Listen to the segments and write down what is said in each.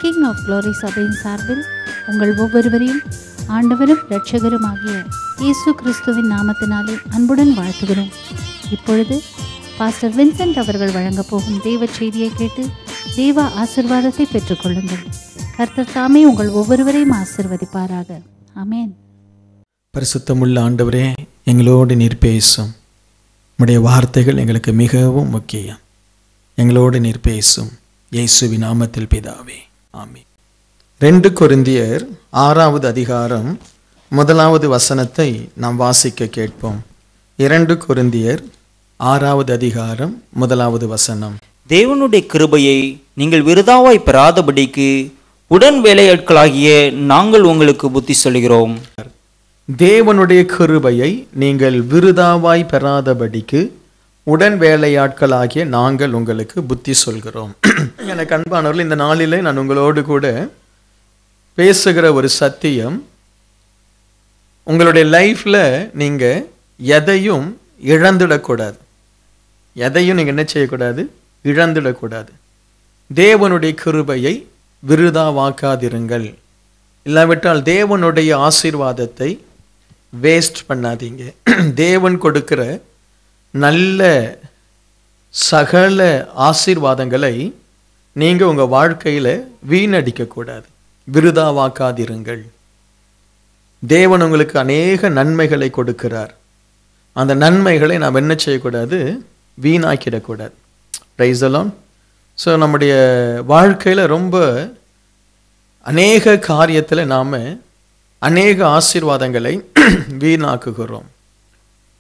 King of glory சபையின் சார்பில் உங்கள் ஒவ்வொருவரையும் ஆண்டவரும் இரட்சகருமாகிய இயேசு கிறிஸ்துவின் நாமத்தினாலே அன்புடன் வாழ்த்துகிறோம். இப்பொழுது பாஸ்டர் வின்சென்ட் அவர்கள் வழங்கப் போகும் தேவ செய்தியை கேட்டு தேவ ஆசீர்வாதத்தை பெற்றுக்கொள்ளுங்கள். கர்த்தர் தாமே உங்கள் ஒவ்வொருவரையும் ஆசீர்வதிப்பாராக. ஆமென். பரிசுத்தமுள்ள ஆண்டவரே, எங்களோடு நீர் பேசும். உம்முடைய வார்த்தைகள் எங்களுக்கு மிகவும் முக்கியம். எங்களோடு நீர் பேசும். இயேசுவின் நாமத்தில் பிதாவே, ஆமென். 2 கொரிந்தியர் 6வது அதிகாரம் 1வது வசனத்தை நாம் வாசிக்க கேட்போம். 2 கொரிந்தியர் 6வது அதிகாரம் 1வது வசனம். தேவனுடைய கிருபையை நீங்கள் விருதாவாய் பெறாதபடிக்கு உடன் வேலையாட்களாகிய நாங்கள் உங்களுக்கு புத்தி சொல்கிறோம். தேவனுடைய கிருபையை நீங்கள் விருதாவாய் பெறாதபடிக்கு உடன் வேலையாட்களாகிய நாங்கள் உங்களுக்கு புத்தி சொல்கிறோம். எனக்கு அன்பானவர்கள், இந்த நாளிலே நான் உங்களோடு கூட பேசுகிற ஒரு சத்தியம், உங்களுடைய லைஃப்ல நீங்க எதையும் இழந்துடக்கூடாது. எதையும் நீங்க என்ன செய்யக்கூடாது? இழந்துடக்கூடாது. தேவனுடைய கிருபையை விருதாவாக்காதிருங்கள். இல்லாவிட்டால் தேவனுடைய ஆசீர்வாதத்தை வேஸ்ட் பண்ணாதீங்க. தேவன் கொடுக்கிற நல்ல சகல ஆசீர்வாதங்களை நீங்க உங்க வாழ்க்கையில வீணடிக்க கூடாது, விருதாவாக்காதிருங்கள். தேவன் உங்களுக்கு அநேக நன்மைகளை கொடுக்கிறார். அந்த நன்மைகளை நாம் என்ன செய்யக்கூடாது? வீணாக்கிடக்கூடாது. Praise the lord. ஸோ நம்முடைய வாழ்க்கையில ரொம்ப அநேக காரியத்தில் நாம் அநேக ஆசீர்வாதங்களை வீணாக்குகிறோம்.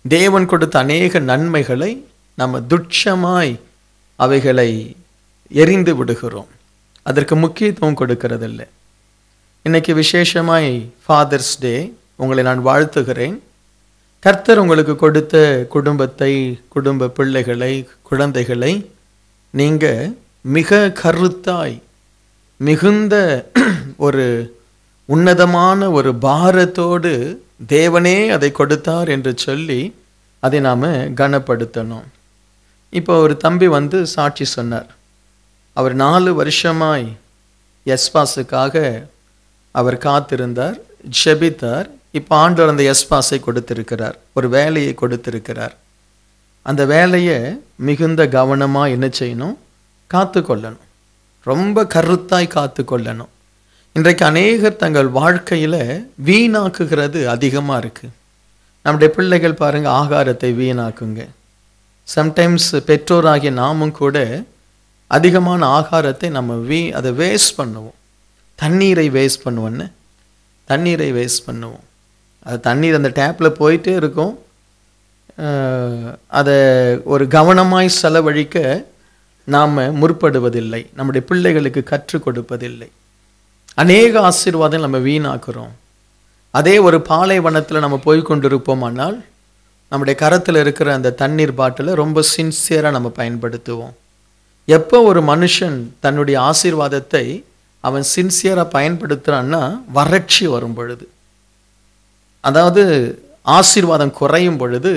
தேவன் கொடுத்த அநேக நன்மைகளை நம்ம துட்சமாய் அவைகளை எரிந்து விடுகிறோம். அதற்கு முக்கியத்துவம் கொடுக்கிறதில்லை. இன்னைக்கு விசேஷமாய் ஃபாதர்ஸ் டே, உங்களை நான் வாழ்த்துகிறேன். கர்த்தர் உங்களுக்கு கொடுத்த குடும்பத்தை, குடும்ப பிள்ளைகளை, குழந்தைகளை நீங்கள் மிக கருத்தாய், மிகுந்த ஒரு உன்னதமான ஒரு பாரத்தோடு தேவனே அதை கொடுத்தார் என்று சொல்லி அதை நாம் கனப்படுத்தணும். இப்போ ஒரு தம்பி வந்து சாட்சி சொன்னார். அவர் 4 வருஷமாய் எஸ்பாஸுக்காக அவர் காத்திருந்தார், ஜெபித்தார். இப்போ ஆண்டவர் அந்த எஸ்பாஸை கொடுத்திருக்கிறார், ஒரு வேலையை கொடுத்திருக்கிறார். அந்த வேலையை மிகுந்த கவனமாக என்ன செய்யணும்? காத்து கொள்ளணும். ரொம்ப கருத்தாய் காத்து கொள்ளணும். இன்றைக்கு அநேகர் தங்கள் வாழ்க்கையில் வீணாக்குகிறது அதிகமாக இருக்குது. நம்முடைய பிள்ளைகள் பாருங்கள், ஆகாரத்தை வீணாக்குங்க. சம்டைம்ஸ் பெற்றோராகிய நாமும் கூட அதிகமான ஆகாரத்தை நம்ம அதை வேஸ்ட் பண்ணுவோம். தண்ணீரை வேஸ்ட் பண்ணுவோன்னு, தண்ணீரை வேஸ்ட் பண்ணுவோம். அது தண்ணீர் அந்த டேப்பில் போயிட்டே இருக்கும். அதை ஒரு கவனமாய் செலவழிக்க நாம் முற்படுவதில்லை. நம்முடைய பிள்ளைகளுக்கு கற்றுக் கொடுப்பதில்லை. அநேக ஆசீர்வாதம் நம்ம வீணாக்குறோம். அதே ஒரு பாலைவனத்தில் நம்ம போய் கொண்டிருப்போமானால் நம்முடைய கரத்தில் இருக்கிற அந்த தண்ணீர் பாட்டிலை ரொம்ப சின்சியராக நம்ம பயன்படுத்துவோம். எப்போ ஒரு மனுஷன் தன்னுடைய ஆசீர்வாதத்தை அவன் சின்சியராக பயன்படுத்துகிறான்னா, வறட்சி வரும் பொழுது, அதாவது ஆசீர்வாதம் குறையும் பொழுது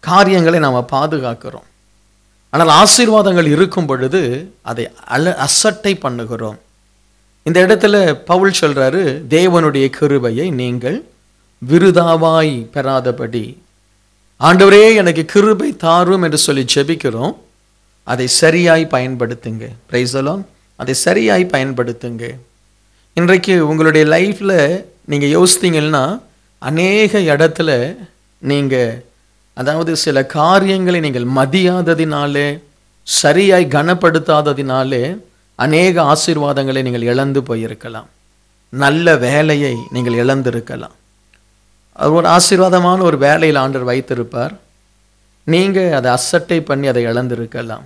காரியங்களை நாம் பாதுகாக்கிறோம். ஆனால் ஆசீர்வாதங்கள் இருக்கும் பொழுது அதை அசட்டை பண்ணுகிறோம். இந்த இடத்துல பவுல் சொல்றாரு, தேவனுடைய கிருபையை நீங்கள் விருதாவாய் பெறாதபடி. ஆண்டவரே எனக்கு கிருபை தாரும் என்று சொல்லி ஜெபிக்கிறோம். அதை சரியாய் பயன்படுத்துங்க. Price the Lord. அதை சரியாய் பயன்படுத்துங்க. இன்றைக்கு உங்களுடைய லைஃப்பில் நீங்கள் யோசித்தீங்கன்னா, அநேக இடத்துல நீங்கள் அதாவது சில காரியங்களை நீங்கள் மதியாததினாலே, சரியாய் கனப்படுத்தாததினாலே அநேக ஆசீர்வாதங்களை நீங்கள் இழந்து போயிருக்கலாம். நல்ல வேலையை நீங்கள் இழந்திருக்கலாம். அது ஒரு ஆசீர்வாதமான ஒரு வேலையில் ஆண்டவர் வைத்திருப்பார். நீங்கள் அதை அசட்டை பண்ணி அதை இழந்திருக்கலாம்.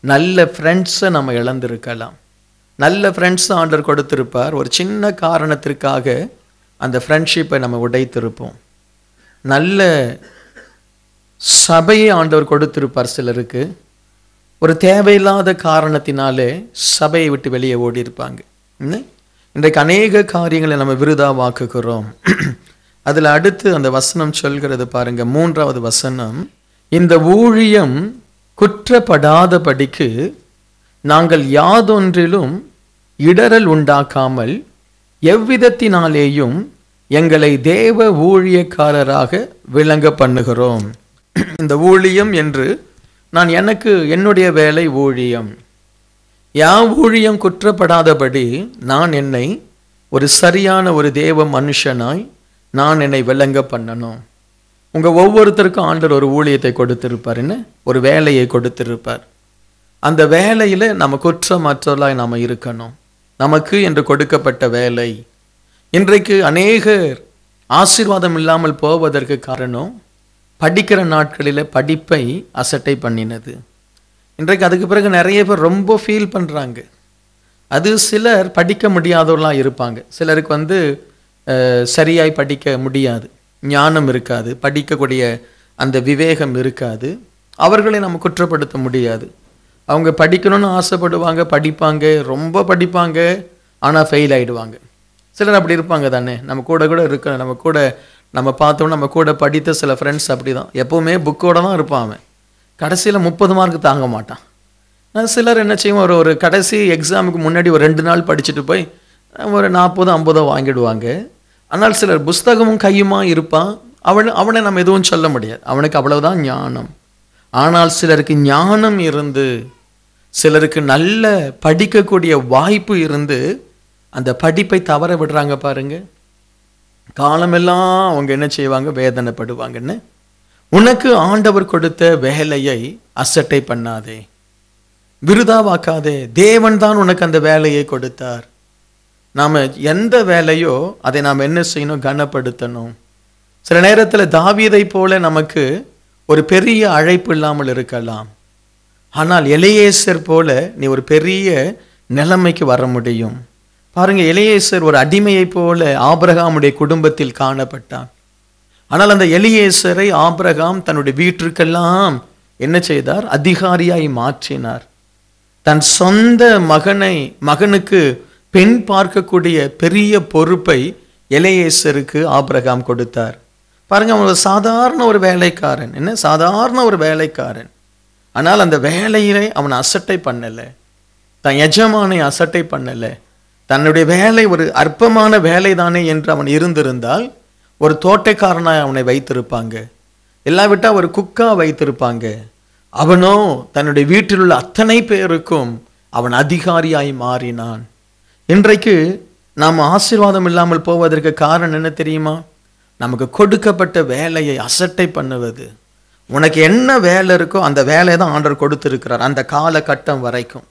நல்ல ஃப்ரெண்ட்ஸை நம்ம இழந்திருக்கலாம். நல்ல ஃப்ரெண்ட்ஸை ஆண்டவர் கொடுத்திருப்பார். ஒரு சின்ன காரணத்திற்காக அந்த ஃப்ரெண்ட்ஷிப்பை நம்ம உடைத்திருப்போம். நல்ல சபையை ஆண்டவர் கொடுத்திருப்பார் சிலருக்கு. ஒரு தேவையில்லாத காரணத்தினாலே சபையை விட்டு வெளியே ஓடி இருப்பாங்க. இன்றைக்கு அநேக காரியங்களை நம்ம விருதாவாக்குகிறோம். அதில் அடுத்து அந்த வசனம் சொல்கிறது பாருங்க, 3வது வசனம். இந்த ஊழியம் குற்றப்படாதபடிக்கு நாங்கள் யாதொன்றிலும் இடரல் உண்டாக்காமல் எவ்விதத்தினாலேயும் எங்களை தேவ ஊழியக்காரராக விளங்க பண்ணுகிறோம். இந்த ஊழியம் என்று நான் என்னுடைய வேலை ஊழியம். ஊழியம் குற்றப்படாதபடி நான் என்னை ஒரு சரியான ஒரு தேவ மனுஷனாய் நான் என்னை விளங்க பண்ணணும். உங்கள் ஒவ்வொருத்தருக்கும் ஆண்டவர் ஒரு ஊழியத்தை கொடுத்திருப்பார், என்ன ஒரு வேலையை கொடுத்திருப்பார். அந்த வேலையில் நம்ம குற்றமற்றவர்களாய் நாம் இருக்கணும். நமக்கு என்று கொடுக்கப்பட்ட வேலை. இன்றைக்கு அநேகர் ஆசீர்வாதம் இல்லாமல் போவதற்கு காரணம் படிக்கிற நாட்களில் படிப்பை அசட்டை பண்ணினது. இன்றைக்கு அதுக்கு பிறகு நிறைய பேர் ரொம்ப ஃபீல் பண்ணுறாங்க. அது சிலர் படிக்க முடியாதவர்களாக இருப்பாங்க. சிலருக்கு சரியாய் படிக்க முடியாது, ஞானம் இருக்காது, படிக்கக்கூடிய அந்த விவேகம் இருக்காது. அவர்களை நம்ம குற்றப்படுத்த முடியாது. அவங்க படிக்கணும்னு ஆசைப்படுவாங்க, படிப்பாங்க, ரொம்ப படிப்பாங்க, ஆனால் ஃபெயில் ஆகிடுவாங்க. சிலர் அப்படி இருப்பாங்க தானே. நம்ம கூட இருக்க, நம்ம பார்த்தோம்னா நம்ம கூட படித்த சில ஃப்ரெண்ட்ஸ் அப்படி தான். எப்போவுமே புக்கோடு தான் இருப்பான். அவன் கடைசியில் 30 மார்க் தாங்க மாட்டான். சிலர் என்ன செய்வோம், ஒரு கடைசி எக்ஸாமுக்கு முன்னாடி ஒரு 2 நாள் படிச்சுட்டு போய் ஒரு 40-50 வாங்கிடுவாங்க. ஆனால் சிலர் புஸ்தகமும் கையுமா இருப்பான். அவனை நம்ம எதுவும் சொல்ல முடியாது, அவனுக்கு அவ்வளவுதான் ஞானம். ஆனால் சிலருக்கு ஞானம் இருந்து, சிலருக்கு நல்ல படிக்கக்கூடிய வாய்ப்பு இருந்து அந்த படிப்பை தவற விடுறாங்க பாருங்க. காலமெல்லாம் அவங்க என்ன செய்வாங்க, வேதனைப்படுவாங்கன்னு. உனக்கு ஆண்டவர் கொடுத்த வேலையை அசட்டை பண்ணாதே, விருதாவாக்காதே. தேவன் தான் உனக்கு அந்த வேலையை கொடுத்தார். நாம் எந்த வேலையோ அதை நாம் என்ன செய்யணும், கனப்படுத்தணும். சில நேரத்தில் தாவீதை போல நமக்கு ஒரு பெரிய அழைப்பு இல்லாமல் இருக்கலாம். ஆனால் எலியேசர் போல நீ ஒரு பெரிய நிலைமைக்கு வர முடியும். பாருங்க, எலியேசர் ஒரு அடிமையை போல ஆபிரகாமுடைய குடும்பத்தில் காணப்பட்டான். ஆனால் அந்த எலியேசரை ஆபிரகாம் தன்னுடைய வீட்டிற்கெல்லாம் என்ன செய்தார், அதிகாரியாய் மாற்றினார். தன் சொந்த மகனுக்கு பெண் பார்க்கக்கூடிய பெரிய பொறுப்பை எலியேசருக்கு ஆபிரகாம் கொடுத்தார். பாருங்க, அவன் சாதாரண ஒரு வேலைக்காரன், என்ன சாதாரண ஒரு வேலைக்காரன். ஆனால் அந்த வேலையிலே அவன் அசட்டை பண்ணலை, தன் எஜமானை அசட்டை பண்ணலை. தன்னுடைய வேலை ஒரு அற்பமான வேலை தானே என்று அவன் இருந்திருந்தால் ஒரு தோட்டக்காரனாய் அவனை வைத்திருப்பாங்க, இல்லாவிட்டால் ஒரு குக்கா வைத்திருப்பாங்க. அவனோ தன்னுடைய வீட்டில் உள்ள அத்தனை பேருக்கும் அவன் அதிகாரியாய் மாறினான். இன்றைக்கு நாம் ஆசீர்வாதம் இல்லாமல் போவதற்கு காரணம் என்ன தெரியுமா? நமக்கு கொடுக்கப்பட்ட வேலையை அசட்டை பண்ணுவது. உனக்கு என்ன வேலை இருக்கோ அந்த வேலையை தான் ஆண்டவர் கொடுத்திருக்கிறார் அந்த காலகட்டம் வரைக்கும்.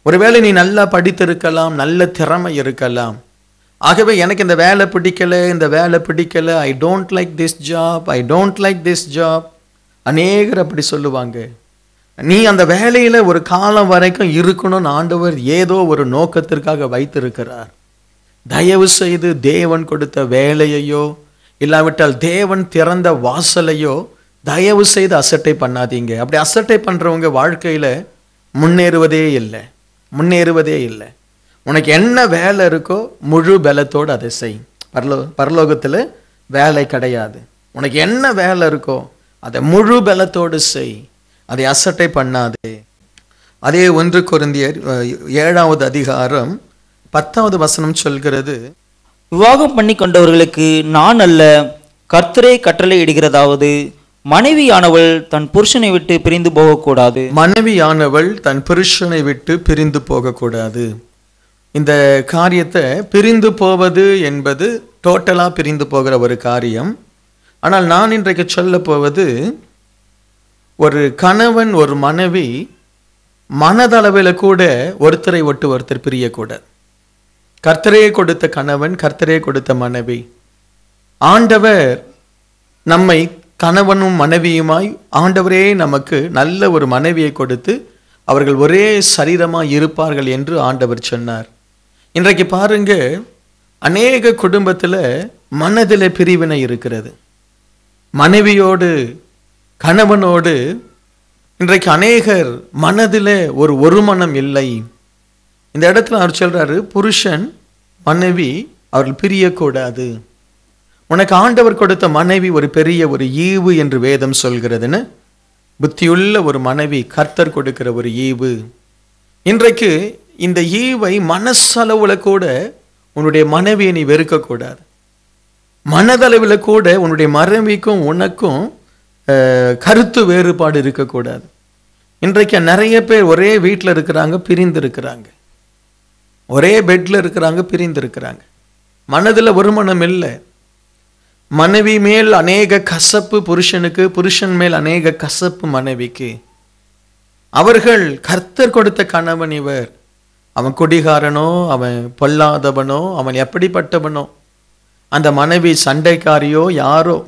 ஒருவேளை நீ நல்லா படித்திருக்கலாம், நல்ல திறமை இருக்கலாம். ஆகவே எனக்கு இந்த வேலை பிடிக்கலை, I don't like this job, அநேகர் அப்படி சொல்லுவாங்க. நீ அந்த வேலையில் ஒரு காலம் வரைக்கும் இருக்கணும்னு ஆண்டவர் ஏதோ ஒரு நோக்கத்திற்காக வைத்திருக்கிறார். தயவு செய்து தேவன் கொடுத்த வேலையையோ இல்லாவிட்டால் தேவன் திறந்த வாசலையோ தயவு செய்து அசட்டை பண்ணாதீங்க. அப்படி அசட்டை பண்ணுறவங்க வாழ்க்கையில் முன்னேறுவதே இல்லை. உனக்கு என்ன வேலை இருக்கோ முழு பலத்தோடு அதை செய். பரலோகத்தில் வேலை கிடையாது. உனக்கு என்ன வேலை இருக்கோ அதை முழு பலத்தோடு செய், அதை அசட்டை பண்ணாதே. அதே 1 கொரிந்தியர் 7வது அதிகாரம் 10வது வசனம் சொல்கிறது, விவாகம் பண்ணி கொண்டவர்களுக்கு நான் அல்ல, கர்த்தரே கட்டளை இடுகிறதாவது, மனைவியானவள் தன் புருஷனை விட்டு பிரிந்து போகக்கூடாது. மனைவியானவள் தன் புருஷனை விட்டு பிரிந்து போகக்கூடாது. இந்த காரியத்தை பிரிந்து போவது என்பது டோட்டலாக பிரிந்து போகிற ஒரு காரியம். ஆனால் நான் இன்றைக்கு சொல்ல போவது, ஒரு கணவன் ஒரு மனைவி மனதளவில் கூட ஒருத்தரை விட்டு ஒருத்தர் பிரியக்கூடாது. கர்த்தரே கொடுத்த கணவன், கர்த்தரே கொடுத்த மனைவி. ஆண்டவர் நம்மை கணவனும் மனைவியுமாய் ஆண்டவரே நமக்கு நல்ல ஒரு மனைவியை கொடுத்து அவர்கள் ஒரே சரீரமாய் இருப்பார்கள் என்று ஆண்டவர் சொன்னார். இன்றைக்கு பாருங்க, அநேக குடும்பத்தில் மனதில் பிரிவினை இருக்கிறது. மனைவியோடு கணவனோடு இன்றைக்கு அநேகர் மனதில் ஒரு மனம் இல்லை. இந்த இடத்துல அவர் சொல்றாரு, புருஷன் மனைவி அவர்கள் பிரியக்கூடாது. உனக்கு ஆண்டவர் கொடுத்த மனைவி ஒரு பெரிய ஒரு ஈவு என்று வேதம் சொல்கிறதுன்னு. புத்தியுள்ள ஒரு மனைவி கர்த்தர் கொடுக்கிற ஒரு ஈவு. இன்றைக்கு இந்த ஈவை மனசளவுல கூட உன்னுடைய மனைவியை நீ வெறுக்கக்கூடாது. மனதளவில் கூட உன்னுடைய மனைவிக்கும் உனக்கும் கருத்து வேறுபாடு இருக்கக்கூடாது. இன்றைக்கு நிறைய பேர் ஒரே வீட்டில் இருக்கிறாங்க, பிரிந்து இருக்கிறாங்க. ஒரே பெட்ல இருக்கிறாங்க, பிரிந்து இருக்கிறாங்க. மனதில் ஒரு மனம் இல்லை. மனைவி மேல் அநேக கசப்பு புருஷனுக்கு, புருஷன் மேல் அநேக கசப்பு மனைவிக்கு. அவர்கள் கர்த்தர் கொடுத்த கணவன் இவர். அவன் குடிகாரனோ, அவன் பொல்லாதவனோ, அவன் எப்படிப்பட்டவனோ, அந்த மனைவி சண்டைக்காரியோ யாரோ,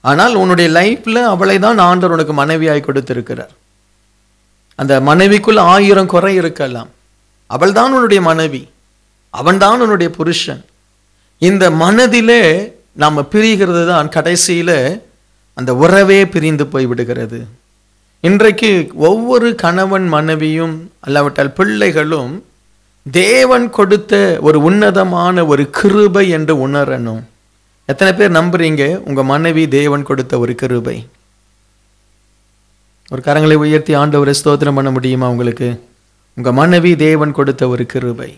ஆனால் உன்னுடைய லைஃப்ல அவளை தான் ஆண்டவர் உனக்கு மனைவியாய் கொடுத்திருக்கிறார். அந்த மனைவிக்குள்ள 1000 குறை இருக்கலாம். அவள் தான் உன்னுடைய மனைவி, அவன் தான் உன்னுடைய புருஷன். இந்த மனதிலே நாம பிரிகிறது தான் கடைசியில அந்த உறவே பிரிந்து போய் விடுகிறது. இன்றைக்கு ஒவ்வொரு கணவன் மனைவியும் அல்லாவிட்டால் பிள்ளைகளும் தேவன் கொடுத்த ஒரு உன்னதமான ஒரு கிருபை என்று உணரணும். எத்தனை பேர் நம்புறீங்க உங்க மனைவி தேவன் கொடுத்த ஒரு கிருபை? ஒரு கரங்களை உயர்த்தி ஆண்டவரை ஸ்தோத்திரம் பண்ண முடியுமா உங்களுக்கு? உங்க மனைவி தேவன் கொடுத்த ஒரு கிருபை.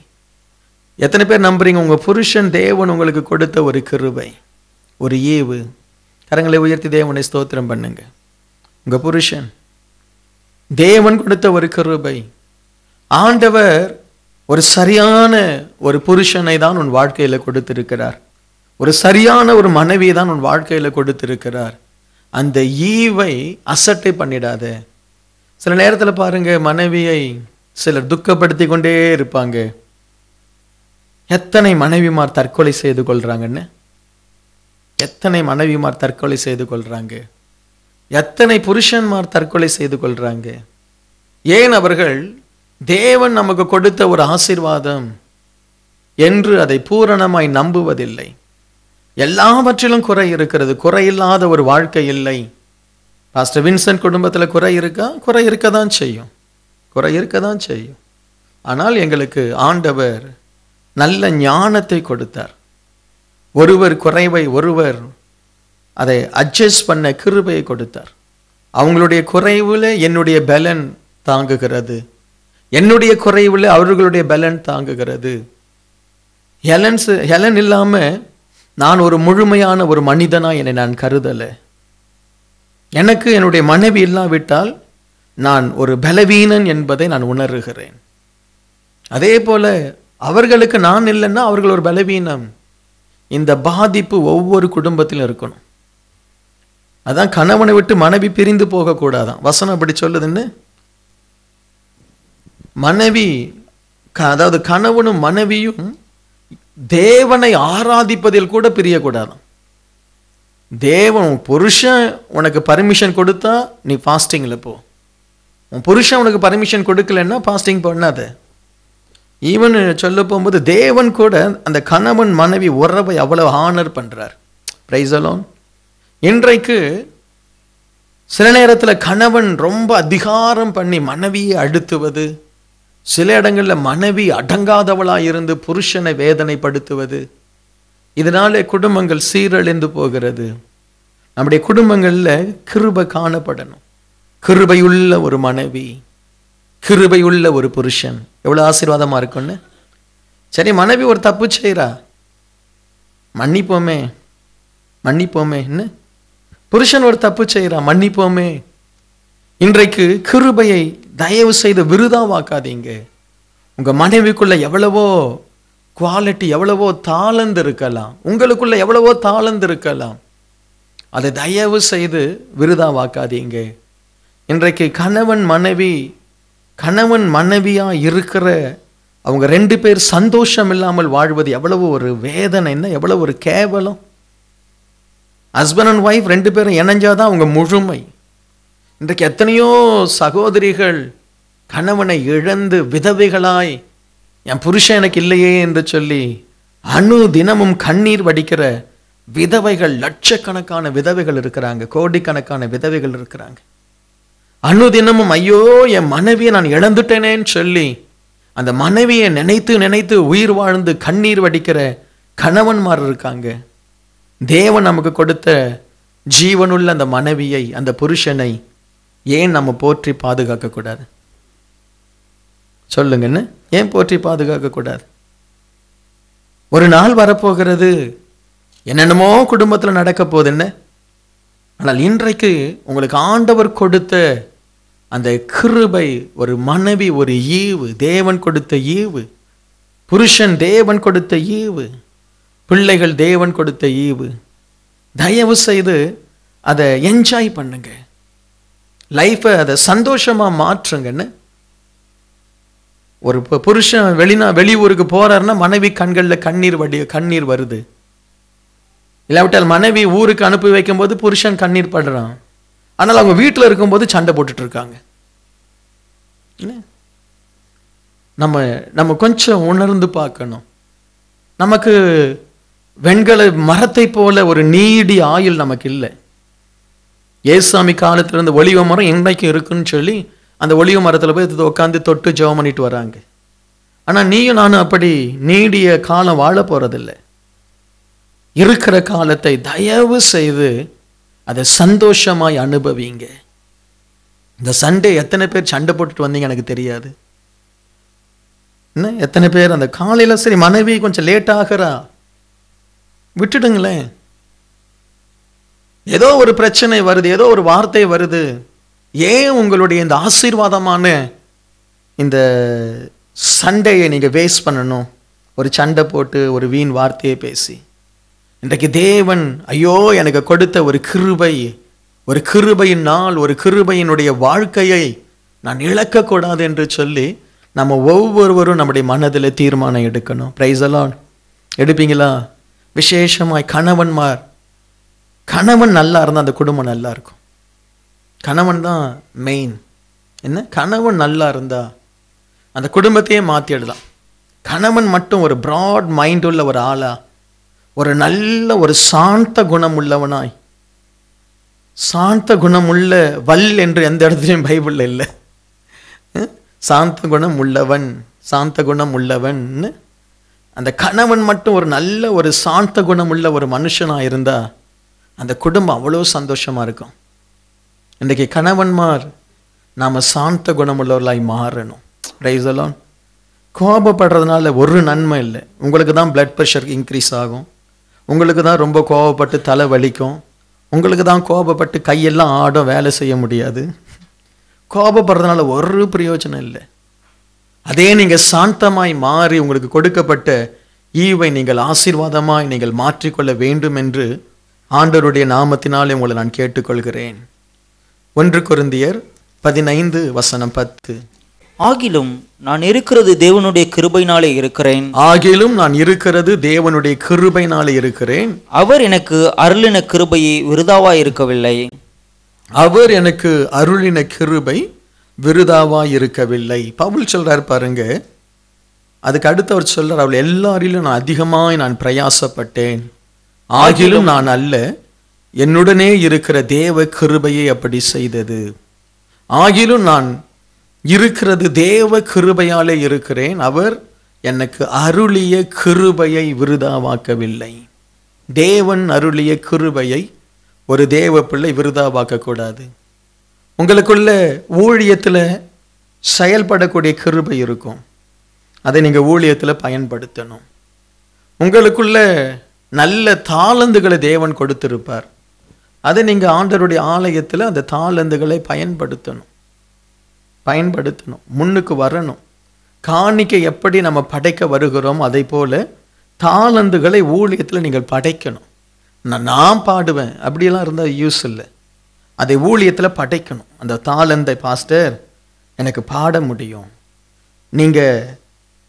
எத்தனை பேர் நம்புறீங்க உங்க புருஷன் தேவன் உங்களுக்கு கொடுத்த ஒரு கிருபை, ஒரு ஈவு? கரங்களை உயர்த்தி தேவனை ஸ்தோத்திரம் பண்ணுங்க. உங்க புருஷன் தேவன் கொடுத்த ஒரு கிருபை. ஆண்டவர் ஒரு சரியான ஒரு புருஷனை தான் உன் வாழ்க்கையில கொடுத்திருக்கிறார். ஒரு சரியான ஒரு மனைவியை தான் உன் வாழ்க்கையில கொடுத்திருக்கிறார். அந்த ஈவை அசட்டை பண்ணிடாத. சில நேரத்தில் பாருங்க, மனைவியை சிலர் துக்கப்படுத்தி கொண்டே இருப்பாங்க. எத்தனை மனைவிமார் தற்கொலை செய்து கொள்றாங்கன்னு, எத்தனை மனைவிமார் தற்கொலை செய்து கொள்றாங்க, எத்தனை புருஷன்மார் தற்கொலை செய்து கொள்றாங்க. ஏன்? அவர்கள் தேவன் நமக்கு கொடுத்த ஒரு ஆசீர்வாதம் என்று அதை பூரணமாய் நம்புவதில்லை. எல்லாவற்றிலும் குறை இருக்கிறது, குறையில்லாத ஒரு வாழ்க்கை இல்லை. பாஸ்டர் வின்சென்ட் குடும்பத்தில் குறை இருக்கா? குறை இருக்கதான் செய்யும், குறை இருக்கதான் செய்யும். ஆனால் எங்களுக்கு ஆண்டவர் நல்ல ஞானத்தை கொடுத்தார். ஒருவர் குறைவை ஒருவர் அதை அட்ஜஸ்ட் பண்ண கிருபையை கொடுத்தார். அவங்களுடைய குறைவுல என்னுடைய பலன் தாங்குகிறது, என்னுடைய குறைவுல அவர்களுடைய பலன் தாங்குகிறது. ஹெலன் இல்லாம நான் ஒரு முழுமையான ஒரு மனிதனா என்னை நான் கருதலை. எனக்கு என்னுடைய மனைவி இல்லாவிட்டால் நான் ஒரு பலவீனன் என்பதை நான் உணர்கிறேன். அதே போல அவர்களுக்கு நான் இல்லைன்னா அவர்கள் ஒரு பலவீனம். இந்த பாதிப்பு ஒவ்வொரு குடும்பத்திலும் இருக்கணும். அதான் கணவனை விட்டு மனைவி பிரிந்து போக கூடாதான். வசனம் அப்படி சொல்லுதுன்னு. மனைவி, அதாவது கணவனும் மனைவியும் தேவனை ஆராதிப்பதில் கூட பிரியக்கூடாதான். தேவன் புருஷன் உனக்கு பர்மிஷன் கொடுத்தா நீ ஃபாஸ்டிங்ல போ. உன் புருஷன் உனக்கு பர்மிஷன் கொடுக்கலன்னா ஃபாஸ்டிங் பண்ணாத. ஈவன் சொல்ல போகும்போது தேவன் கூட அந்த கணவன் மனைவி உறவை அவ்வளவு ஆனர் பண்றார். Praise alone. இன்றைக்கு சில நேரத்தில் கணவன் ரொம்ப அதிகாரம் பண்ணி மனைவியை அழுத்துவது, சில இடங்களில் மனைவி அடங்காதவளாக இருந்து புருஷனை வேதனைப்படுத்துவது, இதனாலே குடும்பங்கள் சீரழிந்து போகிறது. நம்முடைய குடும்பங்களில் கிருபை காணப்படணும். கிருபையுள்ள ஒரு மனைவி, கிருபையுள்ள ஒரு புருஷன் எவ்வளோ ஆசீர்வாதமாக இருக்குன்னு. சரி, மனைவி ஒரு தப்பு செய்கிறா, மன்னிப்போமே மன்னிப்போமே. என்ன? புருஷன் ஒரு தப்பு செய்கிறான், மன்னிப்போமே. இன்றைக்கு கிருபையை தயவு செய்து விருதாவாக்காதீங்க. உங்கள் மனைவிக்குள்ள எவ்வளவோ குவாலிட்டி, எவ்வளவோ தாளந்து இருக்கலாம், உங்களுக்குள்ள எவ்வளவோ தாளந்து இருக்கலாம். அதை தயவு செய்து விருதாவாக்காதீங்க. இன்றைக்கு கணவன் மனைவியா இருக்கிற அவங்க 2 பேர் சந்தோஷம் இல்லாமல் வாழ்வது எவ்வளவு ஒரு வேதனை, என்ன எவ்வளவு ஒரு கேவலம். ஹஸ்பண்ட் அண்ட் ஒய்ஃப் 2 பேரும் இணைஞ்சாதான் அவங்க முழுமை. இன்றைக்கு எத்தனையோ சகோதரிகள் கணவனை இழந்து விதவைகளாய், என் புருஷன் எனக்கு இல்லையே என்று சொல்லி தினமும் கண்ணீர் வடிக்கிற விதவைகள், லட்சக்கணக்கான விதவைகள் இருக்கிறாங்க, கோடிக்கணக்கான விதவைகள் இருக்கிறாங்க. தினமும் ஐயோ என் மனைவியை நான் இழந்துட்டேனேன்னு சொல்லி அந்த மனைவியை நினைத்து நினைத்து உயிர் வாழ்ந்து கண்ணீர் வடிக்கிற கணவன்மார் இருக்காங்க. தேவன் நமக்கு கொடுத்த ஜீவனுள்ள அந்த மனைவியை, அந்த புருஷனை ஏன் நம்ம போற்றி பாதுகாக்க கூடாது? சொல்லுங்கன்னு. ஏன் போற்றி பாதுகாக்க கூடாது? ஒரு நாள் வரப்போகிறது, என்னென்னமோ குடும்பத்தில் நடக்க போகுதுன்னு. ஆனால் இன்றைக்கு உங்களுக்கு ஆண்டவர் கொடுத்த அந்த கிருபை, ஒரு மனைவி, ஒரு ஈவு, தேவன் கொடுத்த ஈவு, புருஷன் தேவன் கொடுத்த ஈவு, பிள்ளைகள் தேவன் கொடுத்த ஈவு. தயவு செய்து அதை என்ஜாய் பண்ணுங்க, லைஃப்பை அதை சந்தோஷமா மாற்றுங்கன்னு. ஒரு புருஷன் வெளியூருக்கு போறாருன்னா மனைவி கண்களில் கண்ணீர் வருது. இல்லாவிட்டால் மனைவி ஊருக்கு அனுப்பி வைக்கும் போது புருஷன் கண்ணீர் படுறான். ஆனால் அவங்க வீட்டில் இருக்கும்போது சண்டை போட்டுட்டு இருக்காங்க. நம்ம கொஞ்சம் உணர்ந்து பார்க்கணும். நமக்கு வெண்கல மரத்தை போல ஒரு நீடி ஆயுள் நமக்கு இல்லை. ஏசாமி காலத்துல இருந்து ஒலிவ மரம் இன்றைக்கு இருக்குன்னு சொல்லி அந்த ஒலிவ மரத்தில் போய் உட்காந்து தொட்டு ஜெபம் பண்ணிட்டு வராங்க. ஆனால் நீயும் நானும் அப்படி நீடிய காலம் வாழ போறதில்லை. இருக்கிற காலத்தை தயவு செய்து அதை சந்தோஷமாய் அனுபவிங்க. இந்த சண்டே எத்தனை பேர் சண்டை போட்டுட்டு வந்தீங்க எனக்கு தெரியாது. என்ன எத்தனை பேர் அந்த காலையில் சரி மனைவி கொஞ்சம் லேட் ஆகிறா, விட்டுடுங்களேன். ஏதோ ஒரு பிரச்சனை வருது, ஏதோ ஒரு வார்த்தை வருது, ஏன் உங்களுடைய இந்த ஆசீர்வாதமான இந்த சண்டையை நீங்க வேஸ்ட் பண்ணணும்? ஒரு சண்டை போட்டு ஒரு வீண் வார்த்தையை பேசி. இன்றைக்கு தேவன் ஐயோ எனக்கு கொடுத்த ஒரு கிருபை, ஒரு கிருபையின் நாள், ஒரு கிருபையினுடைய வாழ்க்கையை நான் இழக்கக்கூடாது என்று சொல்லி நம்ம ஒவ்வொருவரும் நம்முடைய மனதில் தீர்மானம் எடுக்கணும். பிரைஸ் எல்லாம் எடுப்பீங்களா? விசேஷமாய் கணவன் நல்லா இருந்தால் அந்த குடும்பம் நல்லா இருக்கும். கணவன் தான் மெயின். என்ன, கணவன் நல்லா இருந்தா அந்த குடும்பத்தையே மாற்றிடலாம். கணவன் மட்டும் ஒரு ப்ராட் மைண்ட் உள்ள ஒரு ஆளா, ஒரு நல்ல ஒரு சாந்த குணம் உள்ளவனாய், சாந்த குணம் உள்ள வல் என்று எந்த இடத்துலையும் பைபிள்ல இல்லை. சாந்த குணம் உள்ளவன், சாந்த குணம் உள்ளவன். அந்த கணவன் மட்டும் ஒரு நல்ல ஒரு சாந்த குணம் உள்ள ஒரு மனுஷனா இருந்தா அந்த குடும்பம் அவ்வளோ சந்தோஷமா இருக்கும். இன்றைக்கு கணவன்மார் நாம சாந்த குணம் உள்ளவர்களாய் மாறணும். Price the Lord. கோபப்படுறதுனால ஒரு நன்மை இல்லை. உங்களுக்கு தான் பிளட் ப்ரெஷர் இன்க்ரீஸ் ஆகும், உங்களுக்கு தான் ரொம்ப கோபப்பட்டு தலை வலிக்கும், உங்களுக்கு தான் கோபப்பட்டு கையெல்லாம் ஆடும், வேலை செய்ய முடியாது. கோபப்படுறதுனால ஒரு பிரயோஜனம் இல்லை. அதே நீங்கள் சாந்தமாய் மாறி உங்களுக்கு கொடுக்கப்பட்ட ஈவை நீங்கள் ஆசீர்வாதமாய் நீங்கள் மாற்றிக்கொள்ள வேண்டும் என்று ஆண்டவருடைய நாமத்தினாலே உங்களை நான் கேட்டுக்கொள்கிறேன். 1 கொரிந்தியர் 15:10. ஆகிலும் நான் இருக்கிறது தேவனுடைய கிருபையினாலே இருக்கிறேன். ஆகிலும் நான் இருக்கிறது தேவனுடைய கிருபையினாலே இருக்கிறேன். அவர் எனக்கு அருளின கிருபையை விருதாவாய் இருக்கவில்லை. அவர் எனக்கு அருளின கிருபை விருதாவாய் இருக்கவில்லை. பவுல் சொல்றார் பாருங்க. அதுக்கு அடுத்து அவர் சொல்றார், அவள் எல்லாரிலும் நான் அதிகமாய் நான் பிரயாசப்பட்டேன், ஆகிலும் நான் அல்ல, என்னுடனே இருக்கிற தேவ கிருபையை அப்படி செய்தது. ஆகிலும் நான் இருக்கிறது தேவ கிருபையாலே இருக்கிறேன், அவர் எனக்கு அருளிய கிருபையை விருதாவாக்கவில்லை. தேவன் அருளிய கிருபையை ஒரு தேவ பிள்ளை விருதாவாக்க கூடாது. உங்களுக்குள்ள ஊழியத்தில் செயல்படக்கூடிய கிருபை இருக்கும், அதை நீங்கள் ஊழியத்தில் பயன்படுத்தணும். உங்களுக்குள்ள நல்ல தாளந்துகளை தேவன் கொடுத்திருப்பார், அதை நீங்கள் ஆண்டவருடைய ஆலயத்தில் அந்த தாளந்துகளை பயன்படுத்தணும். முன்னுக்கு வரணும். காணிக்கை எப்படி நம்ம படைக்க வருகிறோம், அதை போல தாளந்துகளை ஊழியத்தில் நீங்கள் படைக்கணும். நான் பாடுவேன் அப்படியெல்லாம் இருந்தால் யூஸ் இல்லை. அதை ஊழியத்தில் படைக்கணும். அந்த தாளந்தை, பாஸ்டர் எனக்கு பாட முடியும், நீங்கள்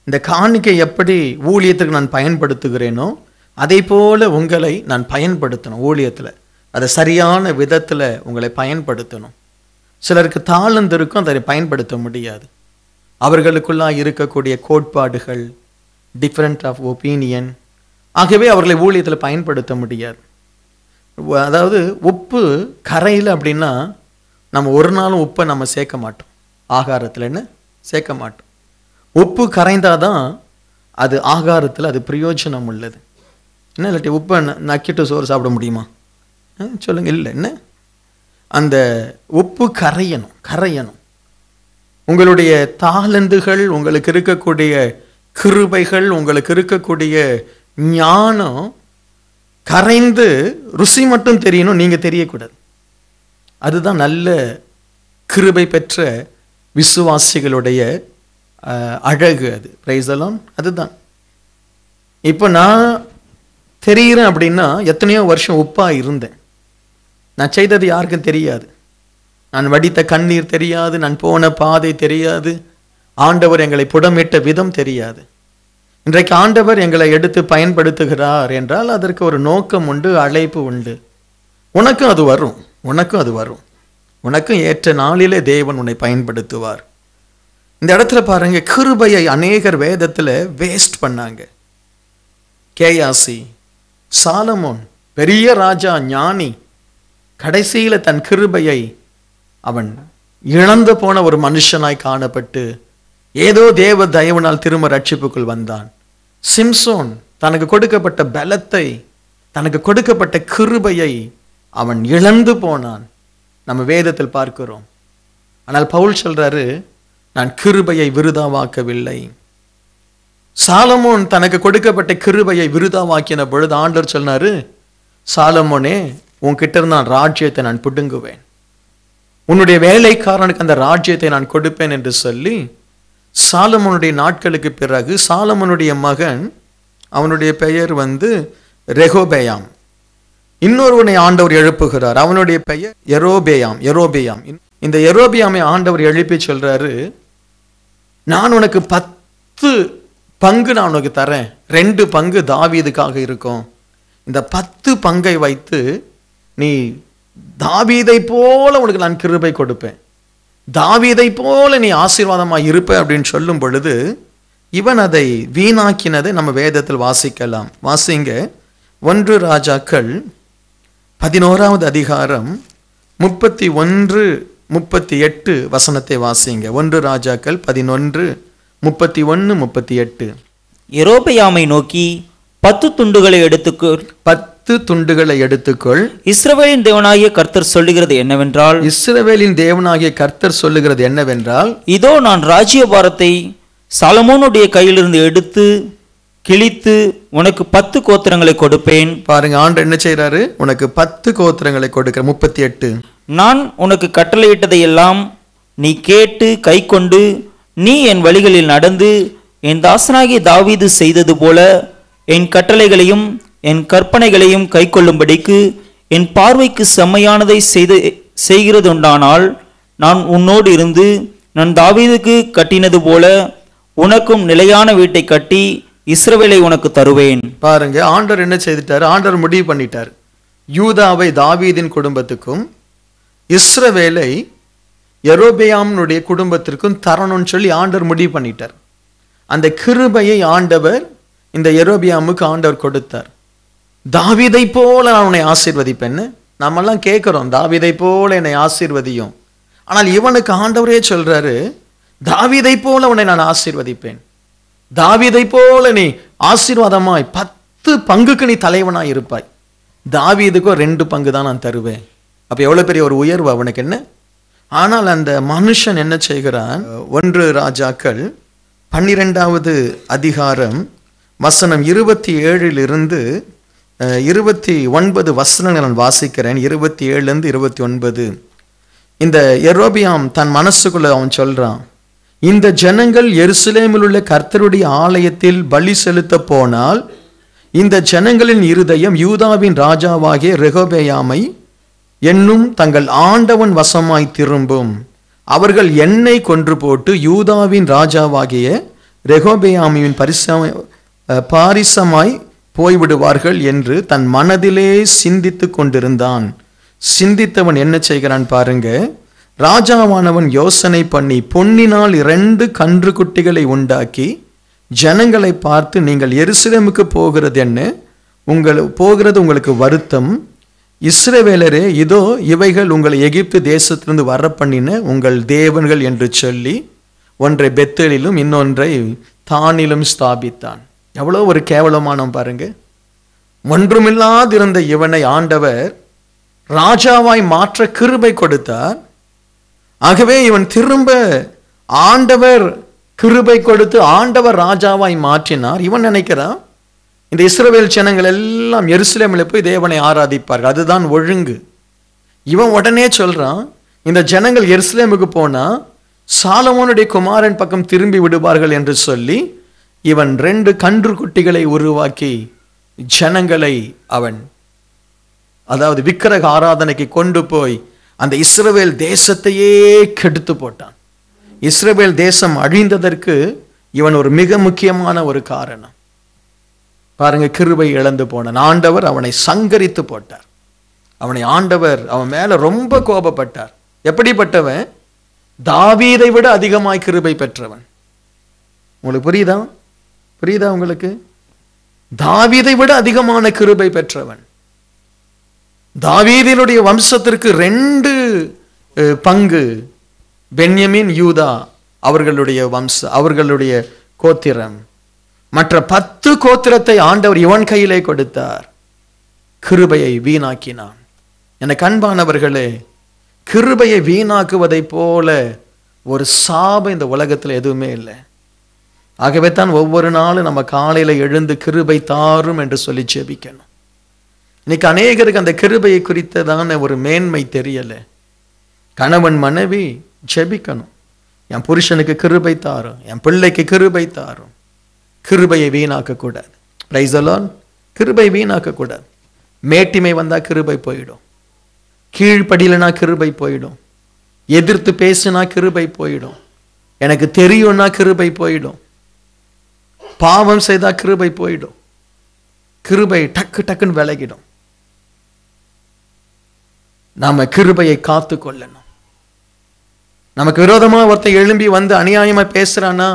இந்த காணிக்கை எப்படி ஊழியத்துக்கு நான் பயன்படுத்துகிறேனோ அதே போல உங்களை நான் பயன்படுத்தணும். ஊழியத்தில் அதை சரியான விதத்தில் உங்களை பயன்படுத்தணும். சிலருக்கு தாளந்து இருக்கும், அதை பயன்படுத்த முடியாது. அவர்களுக்குள்ளாக இருக்கக்கூடிய கோட்பாடுகள், டிஃப்ரெண்ட் ஆஃப் ஒப்பீனியன், ஆகவே அவர்களை ஊழியத்தில் பயன்படுத்த முடியாது. அதாவது உப்பு கரையில் அப்படின்னா நம்ம ஒரு நாளும் உப்பை நம்ம சேர்க்க மாட்டோம் ஆகாரத்தில். என்ன சேர்க்க மாட்டோம். உப்பு கரைந்தாதான் அது ஆகாரத்தில் அது பிரயோஜனம் உள்ளது. என்ன இல்லாட்டி உப்பை நக்கிட்டு சோறு சாப்பிட முடியுமா? சொல்லுங்க. இல்லை. என்ன அந்த உப்பு கரையணும். உங்களுடைய தாளந்துகள், உங்களுக்கு இருக்கக்கூடிய கிருபைகள், உங்களுக்கு இருக்கக்கூடிய ஞானம் கரைந்து ருசி மட்டும் தெரியணும், நீங்க தெரியக்கூடாது. அதுதான் நல்ல கிருபை பெற்ற விசுவாசிகளுடைய அழகு. அது பிரைஸ் தி லார்ட். அதுதான். இப்போ நான் தெரிகிறேன் அப்படின்னா எத்தனையோ வருஷம் உப்பா இருந்தேன். நான் செய்தது யாருக்கும் தெரியாது. நான் வடித்த கண்ணீர் தெரியாது, நான் போன பாதை தெரியாது, ஆண்டவர் எங்களை புடமிட்ட விதம் தெரியாது. இன்றைக்கு ஆண்டவர் எங்களை எடுத்து பயன்படுத்துகிறார் என்றால் அதற்கு ஒரு நோக்கம் உண்டு, அழைப்பு உண்டு. உனக்கும் அது வரும், உனக்கும் அது வரும். உனக்கும் ஏற்ற நாளிலே தேவன் உன்னை பயன்படுத்துவார். இந்த இடத்துல பாருங்க, கிருபையை அநேகர் வேதத்தில் வேஸ்ட் பண்ணாங்க. கேயாசி, சாலமோன் பெரிய ராஜா, ஞானி, கடைசியில தன் கிருபையை அவன் இழந்து போன ஒரு மனுஷனாய் காணப்பட்டு ஏதோ தேவ தயவினால் திரும்ப ரட்சிப்புக்குள் வந்தான். சிம்சோன் தனக்கு கொடுக்கப்பட்ட பலத்தை, தனக்கு கொடுக்கப்பட்ட கிருபையை அவன் இழந்து போனான். நம்ம வேதத்தில் பார்க்கிறோம். ஆனால் பவுல் சொல்றாரு, நான் கிருபையை விருதாவாக்கவில்லை. சாலமோன் தனக்கு கொடுக்கப்பட்ட கிருபையை விருதாவாக்கின பொழுது ஆண்டவர் சொன்னாரு, சாலமோனே, உன்கிட்ட இருந்து நான் ராஜ்யத்தை நான் பிடுங்குவேன், உன்னுடைய வேலைக்காரனுக்கு அந்த ராஜ்யத்தை நான் கொடுப்பேன் என்று சொல்லி, சாலமோனுடைய நாட்களுக்கு பிறகு சாலமோனுடைய மகன், அவனுடைய பெயர் ரெகோபெயாம், இன்னொருவனை ஆண்டவர் எழுப்புகிறார். அவனுடைய பெயர் யெரொபெயாம். இந்த யெரொபெயாமை ஆண்டவர் எழுப்பி சொல்றாரு, நான் உனக்கு 10 பங்கு நான் உனக்கு தரேன், 2 பங்கு தாவீதுக்காக இருக்கும். இந்த 10 பங்கை வைத்து நீ தாவீதை போல உனக்கு நான் கிருபை கொடுப்பேன், தாவீதை போல நீ ஆசீர்வாதமாக இருப்ப அப்படின்னு சொல்லும் பொழுது இவன் அதை வீணாக்கினதை நம்ம வேதத்தில் வாசிக்கலாம். வாசிங்க, 1 ராஜாக்கள் 11வது அதிகாரம் 31, 38 வசனத்தை வாசிங்க. 1 ராஜாக்கள் 11, 31, 38. யெரொபெயாமை நோக்கி 10 துண்டுகளை எடுத்துக்கொள், 10 துண்டுகளை எடுத்துக்கொள். இஸ்ரவேலின் தேவனாகிய கர்த்தர் சொல்லுகிறது என்னவென்றால், இஸ்ரவேலின் தேவனாகிய கர்த்தர் சொல்லுகிறது என்னவென்றால், இதோ நான் ராஜ்யபாரத்தை சாலமோனுடைய கையிலிருந்து எடுத்து கிழித்து உனக்கு 10 கோத்திரங்களை கொடுப்பேன். பாருங்க, ஆண்டவர் என்ன செய்யறாரு, உனக்கு 10 கோத்திரங்களை கொடுக்கிற. 38. நான் உனக்கு கட்டளையிட்டதையெல்லாம் நீ கேட்டு கை கொண்டு நீ என் வழிகளில் நடந்து என் தாசனாகிய தாவீது செய்தது போல என் கட்டளைகளையும் என் கற்பனைகளையும் கை கொள்ளும்படிக்கு என் பார்வைக்கு செம்மையானதை செய்கிறதுண்டானால் நான் உன்னோடு இருந்து நான் தாவீதுக்கு கட்டினது போல உனக்கும் நிலையான வீட்டை கட்டி இஸ்ரவேலை உனக்கு தருவேன். பாருங்க, ஆண்டவர் என்ன செய்துட்டார், ஆண்டவர் முடிவு பண்ணிட்டார். யூதாவை தாவீதின் குடும்பத்துக்கும் இஸ்ரவேலை யெரொபெயாமுடைய குடும்பத்திற்கும் தரணும்னு சொல்லி ஆண்டவர் முடிவு பண்ணிட்டார். அந்த கிருபையை ஆண்டவர் இந்த யெரொபெயாமுக்கு ஆண்டவர் கொடுத்தார். தாவீதை போல நான் உன்னை ஆசீர்வதிப்பேன்னு நம்மெல்லாம் கேட்கிறோம், தாவீதை போல என்னை ஆசீர்வதியும். ஆனால் இவனுக்கு ஆண்டவரே சொல்றாரு, தாவீதை போல உன்னை நான் ஆசீர்வதிப்பேன், தாவீதை போல நீ ஆசீர்வாதமாய் 10 பங்குக்கு நீ தலைவனாய் இருப்பாய், தாவீதுக்கோ 2 பங்கு தான் நான் தருவேன். அப்ப எவ்வளவு பெரிய ஒரு உயர்வு அவனுக்கு என்ன. ஆனால் அந்த மனுஷன் என்ன செய்கிறான், 1 ராஜாக்கள் 12வது அதிகாரம் வசனம் 27 29 வசனங்கள் நான் வாசிக்கிறேன். 27 29. இந்த யெரொபெயாம் தன் மனசுக்குள்ள அவன் சொல்றான், இந்த ஜனங்கள் எருசலேமில் உள்ள கர்த்தருடைய ஆலயத்தில் பலி செலுத்த போனால் இந்த ஜனங்களின் இருதயம் யூதாவின் ராஜாவாகிய ரெகொபெயாமை என்னும் தங்கள் ஆண்டவன் வசமாய் திரும்பும், அவர்கள் என்னை கொன்று போட்டு யூதாவின் ராஜாவாகிய ரெகொபெயாமின் பாரிசமாய் போய்விடுவார்கள் என்று தன் மனதிலே சிந்தித்து கொண்டிருந்தான். சிந்தித்தவன் என்ன செய்கிறான் பாருங்க, ராஜாவானவன் யோசனை பண்ணி பொன்னினால் 2 கன்று குட்டிகளை உண்டாக்கி ஜனங்களை பார்த்து, நீங்கள் எருசலேமுக்கு போகிறது என்ன, போகிறது உங்களுக்கு வருத்தம், இஸ்ரவேலரே, இதோ இவைகள் உங்களை எகிப்து தேசத்திலிருந்து வர பண்ணின உங்கள் தேவன்கள் என்று சொல்லி ஒன்றை பெத்தேலிலும் இன்னொன்றை தானிலும் ஸ்தாபித்தான். எவ்வளோ ஒரு கேவலமானம் பாருங்க. ஒன்றுமில்லாதிருந்த இவனை ஆண்டவர் ராஜாவாய் மாற்ற கிருபை கொடுத்தார். ஆகவே இவன் திரும்ப ஆண்டவர் கிருபை கொடுத்து ஆண்டவர் ராஜாவாய் மாற்றினார். இவன் நினைக்கிறான் இந்த இஸ்ரவேல் ஜனங்கள் எல்லாம் எருசலேமில் போய் தேவனை ஆராதிப்பார்கள், அதுதான் ஒழுங்கு. இவன் உடனே சொல்றான், இந்த ஜனங்கள் எருசலேமுக்கு போனா சாலமோனுடைய குமாரன் பக்கம் திரும்பி விடுவார்கள் என்று சொல்லி இவன் 2 கன்று குட்டிகளை உருவாக்கி ஜனங்களை அவன் அதாவது விக்கிரக ஆராதனைக்கு கொண்டு போய் அந்த இஸ்ரவேல் தேசத்தையே கெடுத்து போட்டான். இஸ்ரவேல் தேசம் அழிந்ததற்கு இவன் ஒரு மிக முக்கியமான ஒரு காரணம். பாருங்க, கிருபை இழந்து போனான். ஆண்டவர் அவனை சங்கரித்து போட்டார். அவன் மேல ரொம்ப கோபப்பட்டார். எப்படிப்பட்டவன்? தாவீதை விட அதிகமாய் கிருபை பெற்றவன். உங்களுக்கு புரியுதா உங்களுக்கு? தாவீதை விட அதிகமான கிருபை பெற்றவன். தாவீதினுடைய வம்சத்திற்கு 2 பங்கு பென்யமீன், யூதா அவர்களுடைய கோத்திரம். மற்ற 10 கோத்திரத்தை ஆண்டவர் இவன் கையிலே கொடுத்தார். கிருபையை வீணாக்கினான். எனக்கு அன்பானவர்களே, கிருபையை வீணாக்குவதை போல ஒரு சாபம் இந்த உலகத்தில் எதுவுமே இல்லை. ஆகவே தான் ஒவ்வொரு நாளும் நம்ம காலையில எழுந்து கிருபை தாரும் என்று சொல்லி ஜெபிக்கணும். இன்னைக்கு அநேகருக்கு அந்த கிருபையை குறித்ததான ஒரு மேன்மை தெரியல. கணவன் மனைவி ஜெபிக்கணும், என் புருஷனுக்கு கிருபை தாரும், என் பிள்ளைக்கு கிருபை தாரும். கிருபையை வீணாக்க கூடாது. Price the Lord. கிருபை வீணாக்க கூடாது. மேட்டிமை வந்தா கிருபை போயிடும், கீழ்ப்படியலனா கிருபை போயிடும், எதிர்த்து பேசினா கிருபை போயிடும், எனக்கு தெரியும்னா கிருபை போயிடும், பாவம் செய்தா கிருபை போயிடும். கிருபை டக்குன்னு விலகிடும். நாம கிருபையை காத்து கொள்ளணும். நமக்கு விரோதமா ஒருத்தன் எழும்பி வந்து அநியாயமா பேசுறானா,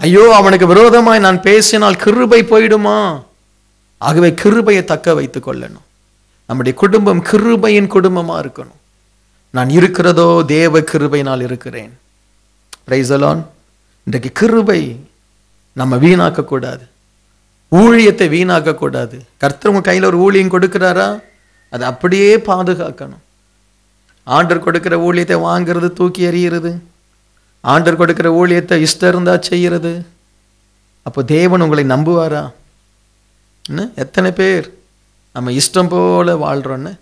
ஐயோ அவனுக்கு விரோதமாய் நான் பேசினால் கிருபை போயிடுமா? ஆகவே கிருபையை தக்க வைத்துக் கொள்ளணும். நம்முடைய குடும்பம் கிருபையின் குடும்பமா இருக்கணும். நான் இருக்கிறதோ தேவ கிருபையினால் இருக்கிறேன். Price the Lord. இன்றைக்கு கிருபை நம்ம வீணாக்க கூடாது, ஊழியத்தை வீணாக்க கூடாது. கர்த்தர் உங்க கையில் ஒரு ஊழியம் கொடுக்கிறாரா, அதை அப்படியே பாதுகாக்கணும். ஆண்டவர் கொடுக்கிற ஊழியத்தை வாங்கிறது, தூக்கி எறிகிறது. ஆண்டவர் கொடுக்கிற ஊழியத்தை இஷ்டம் இருந்தா செய்யறது. அப்போ தேவன் உங்களை நம்புவாரா? எத்தனை பேர் நம்ம இஷ்டம் போல வாழ்றோன்னு?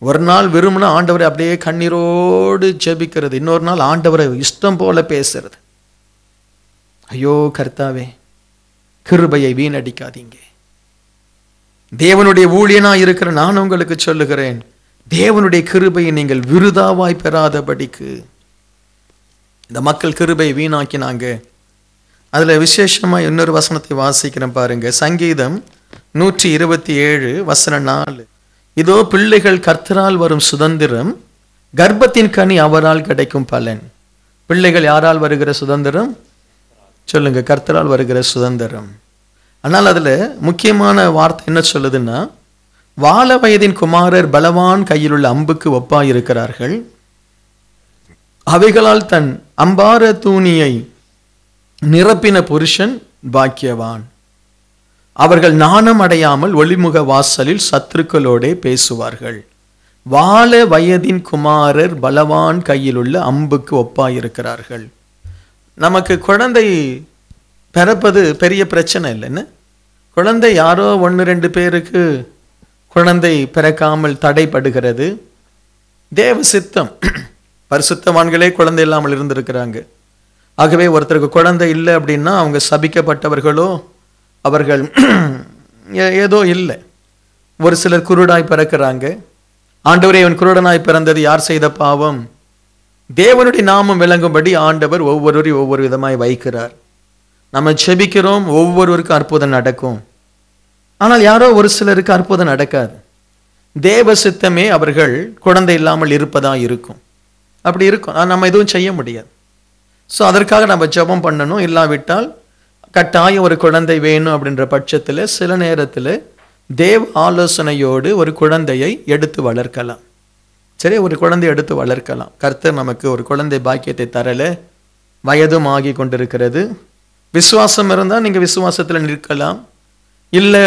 ஒரு நாள் விரும்பினா ஆண்டவரை அப்படியே கண்ணீரோடு ஜெபிக்கிறது, இன்னொரு நாள் ஆண்டவரை இஷ்டம் போல பேசுறது. ஐயோ கர்த்தாவே, கிருபையை வீணடிக்காதீங்க. தேவனுடைய ஊழியனா இருக்கிற நான் உங்களுக்கு சொல்லுகிறேன், தேவனுடைய கிருபையை நீங்கள் விருதாவாய் பெறாதபடிக்கு. இந்த மக்கள் கிருபையை வீணாக்கினாங்க. அதுல விசேஷமா இன்னொரு வசனத்தை வாசிக்கிறேன் பாருங்க. சங்கீதம் 127 வசனம் 4. இதோ பிள்ளைகள் கர்த்தரால் வரும் சுதந்திரம், கர்ப்பத்தின் கனி அவரால் கிடைக்கும் பலன். பிள்ளைகள் யாரால் வருகிற சுதந்திரம் சொல்லுங்க? கர்த்தரால் வருகிற சுதந்திரம். ஆனால் அதுல முக்கியமான வார்த்தை என்ன சொல்லுதுன்னா, வால வயதின் குமாரர் பலவான் கையில் உள்ள அம்புக்கு ஒப்பாயிருக்கிறார்கள், அவைகளால் தன் அம்பார தூணியை நிரப்பின புருஷன் பாக்கியவான். அவர்கள் நாணம் அடையாமல் ஒளிமுக வாசலில் சத்துருக்களோடே பேசுவார்கள். வால வயதின் குமாரர் பலவான் கையில் உள்ள அம்புக்கு ஒப்பாயிருக்கிறார்கள். நமக்கு குழந்தை பிறப்பது பெரிய பிரச்சனை இல்லைன்னு. குழந்தை யாரோ 1-2 பேருக்கு குழந்தை பிறக்காமல் தடைப்படுகிறது. தேவ சித்தம். பரிசுத்தவான்களே குழந்தை இல்லாமல் இருந்திருக்கிறாங்க. ஆகவே ஒருத்தருக்கு குழந்தை இல்லை அப்படின்னா அவங்க சபிக்கப்பட்டவர்களோ, அவர்கள் ஏதோ இல்லை. ஒரு சிலர் குருடாய் பிறக்கிறாங்க. ஆண்டவரே, இவன் குருடனாய் பிறந்தது யார் செய்த பாவம்? தேவனுடைய நாமம் விளங்கும்படி ஆண்டவர் ஒவ்வொருவரையும் ஒவ்வொரு விதமாய் வைக்கிறார். நம்ம செபிக்கிறோம், ஒவ்வொருவருக்கும் அற்புதம் நடக்கும். ஆனால் யாரோ ஒரு சிலருக்கு அற்புதம் நடக்காது. தேவ சித்தமே அவர்கள் குழந்தை இல்லாமல் இருப்பதா இருக்கும். அப்படி இருக்கும், நம்ம எதுவும் செய்ய முடியாது. ஸோ அதற்காக நம்ம ஜெபம் பண்ணணும். இல்லாவிட்டால் கட்டாயம் ஒரு குழந்தை வேணும் அப்படின்ற பட்சத்தில் சில நேரத்தில் தேவ ஆலோசனையோடு ஒரு குழந்தையை எடுத்து வளர்க்கலாம். சரி, ஒரு குழந்தை எடுத்து வளர்க்கலாம். கர்த்தர் நமக்கு ஒரு குழந்தை பாக்கியத்தை தரல, வயதும் ஆகி கொண்டிருக்கிறது. விசுவாசம் இருந்தால் நீங்கள் விசுவாசத்தில் நிற்கலாம். இல்லை,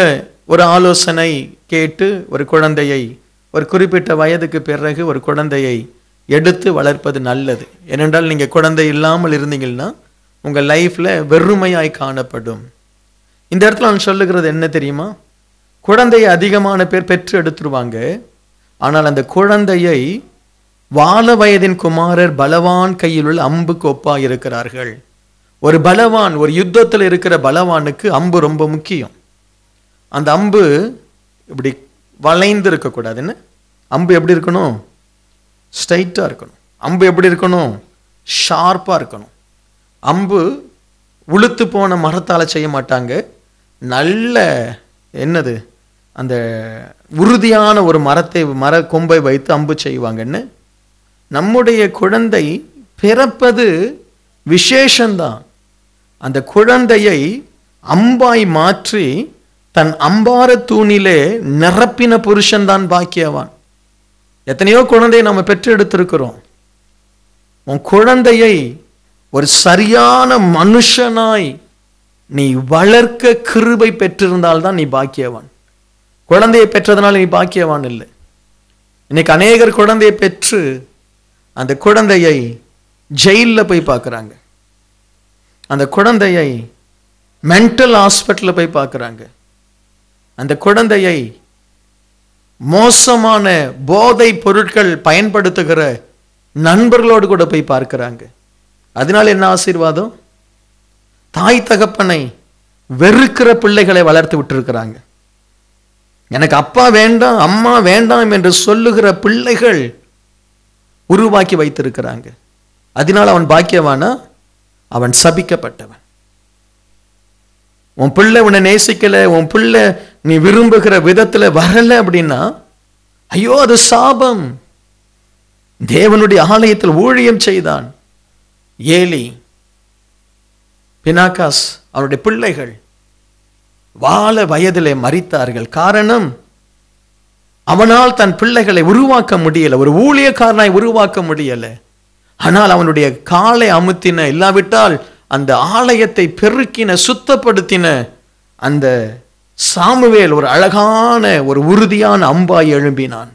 ஒரு ஆலோசனை கேட்டு ஒரு குழந்தையை ஒரு குறிப்பிட்ட வயதுக்கு பிறகு ஒரு குழந்தையை எடுத்து வளர்ப்பது நல்லது. ஏனென்றால் நீங்கள் குழந்தை இல்லாமல் இருந்தீங்கன்னா உங்கள் லைஃப்பில் வெறுமையாய் காணப்படும். இந்த இடத்துல நான் சொல்லுகிறது என்ன தெரியுமா? குழந்தையை அதிகமான பேர் பெற்று எடுத்துருவாங்க. ஆனால் அந்த குழந்தையை வால வயதின் குமாரர் பலவான் கையில் உள்ள அம்புக்கு ஒப்பா இருக்கிறார்கள். ஒரு பலவான், ஒரு யுத்தத்தில் இருக்கிற பலவானுக்கு அம்பு ரொம்ப முக்கியம். அந்த அம்பு இப்படி வளைந்து இருக்கக்கூடாது. என்ன அம்பு எப்படி இருக்கணும்? ஸ்ட்ரைட்டாக இருக்கணும். அம்பு எப்படி இருக்கணும்? ஷார்ப்பாக இருக்கணும். அம்பு உளுத்து போன மரத்தால் செய்ய மாட்டாங்க. நல்ல என்னது அந்த உறுதியான ஒரு மர கொம்பை வைத்து அம்பு செய்வாங்கன்னு. நம்முடைய குழந்தை பிறப்பது விசேஷந்தான். அந்த குழந்தையை அம்பாய் மாற்றி தன் அம்பார தூணிலே நிரப்பின புருஷன்தான் பாக்கியவான். எத்தனையோ குழந்தையை நம்ம பெற்று எடுத்திருக்கிறோம். உன் குழந்தையை ஒரு சரியான மனுஷனாய் நீ வளர்க்க கிருபை பெற்றிருந்தால்தான் நீ பாக்கியவான். குழந்தையை பெற்றதுனால நீ பாக்கியவான் இல்லை. இன்னைக்கு அநேகர் குழந்தையை பெற்று அந்த குழந்தையை ஜெயிலில் போய் பார்க்குறாங்க. அந்த குழந்தையை மென்டல் ஹாஸ்பிட்டலில் போய் பார்க்குறாங்க. அந்த குழந்தையை மோசமான போதை பொருட்கள் பயன்படுத்துகிற நண்பர்களோடு கூட போய் பார்க்கிறாங்க. அதனால என்ன ஆசீர்வாதம்? தாய் தகப்பனை வெறுக்கிற பிள்ளைகளை வளர்த்து விட்டுருக்கிறாங்க. எனக்கு அப்பா வேண்டாம் அம்மா வேண்டாம் என்று சொல்லுகிற பிள்ளைகள் உருவாக்கி வைத்திருக்கிறாங்க. அதனால் அவன் பாக்கியவானா? அவன் சபிக்கப்பட்டவன். உன் பிள்ளை உன்னை நேசிக்கல, உன் பிள்ளை நீ விரும்புகிற விதத்துல வரல அப்படின்னா ஐயோ அது சாபம். தேவனுடைய ஆலயத்தில் ஊழியம் செய்தான் ஏலி, பினாகாஸ், அவருடைய பிள்ளைகள் வால வயதிலே மரித்தார்கள். காரணம், அவனால் தன் பிள்ளைகளை உருவாக்க முடியல, ஒரு ஊழியக்காரனாய் உருவாக்க முடியல. ஆனால் அவனுடைய காலை அமுத்தின, இல்லாவிட்டால் அந்த ஆலயத்தை பெருக்கின, சுத்தப்படுத்தின அந்த சாமுவேல் ஒரு அழகான ஒரு உறுதியான அம்பாய் எழும்பினான்.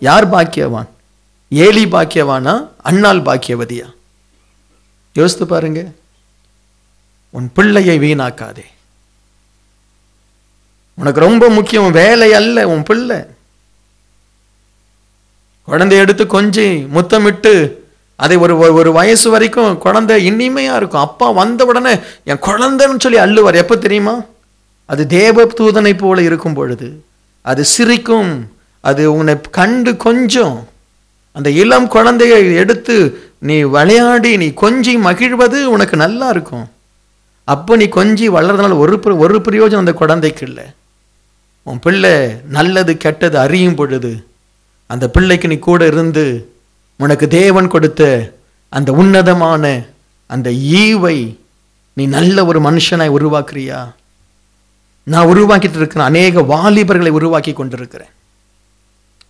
யார் பாக்கியவான்? ஏலி பாக்கியவானா? அன்னாள் பாக்கியவதியா? யோசித்து பாருங்க. உன் பிள்ளையை வீணாக்காதே. உனக்கு ரொம்ப முக்கியம் வேலை அல்ல, உன் பிள்ளை. குழந்தை எடுத்து கொஞ்சி முத்தமிட்டு அதை ஒரு வயசு வரைக்கும் குழந்தை இனிமையா இருக்கும். அப்பா வந்த உடனே என் குழந்தைன்னு சொல்லி அள்ளுவார். எப்ப தெரியுமா? அது தேவ தூதனை போல இருக்கும் பொழுது அது சிரிக்கும். அது உன்னை கண்டு கொஞ்சம் அந்த இளம் குழந்தையை எடுத்து நீ விளையாடி நீ கொஞ்சி மகிழ்வது உனக்கு நல்லா இருக்கும். அப்போ நீ கொஞ்சி வளர்றதுனால ஒரு பிரயோஜனம் அந்த குழந்தைக்கு இல்லை. உன் பிள்ளை நல்லது கெட்டது அறியும் பொழுது அந்த பிள்ளைக்கு நீ கூட இருந்து உனக்கு தேவன் கொடுத்த அந்த உன்னதமான அந்த ஈவை நீ நல்ல ஒரு மனுஷனாய் உருவாக்குறியா? நான் உருவாக்கிட்டு இருக்கிறேன். அநேக வாலிபர்களை உருவாக்கி கொண்டிருக்கிறேன்.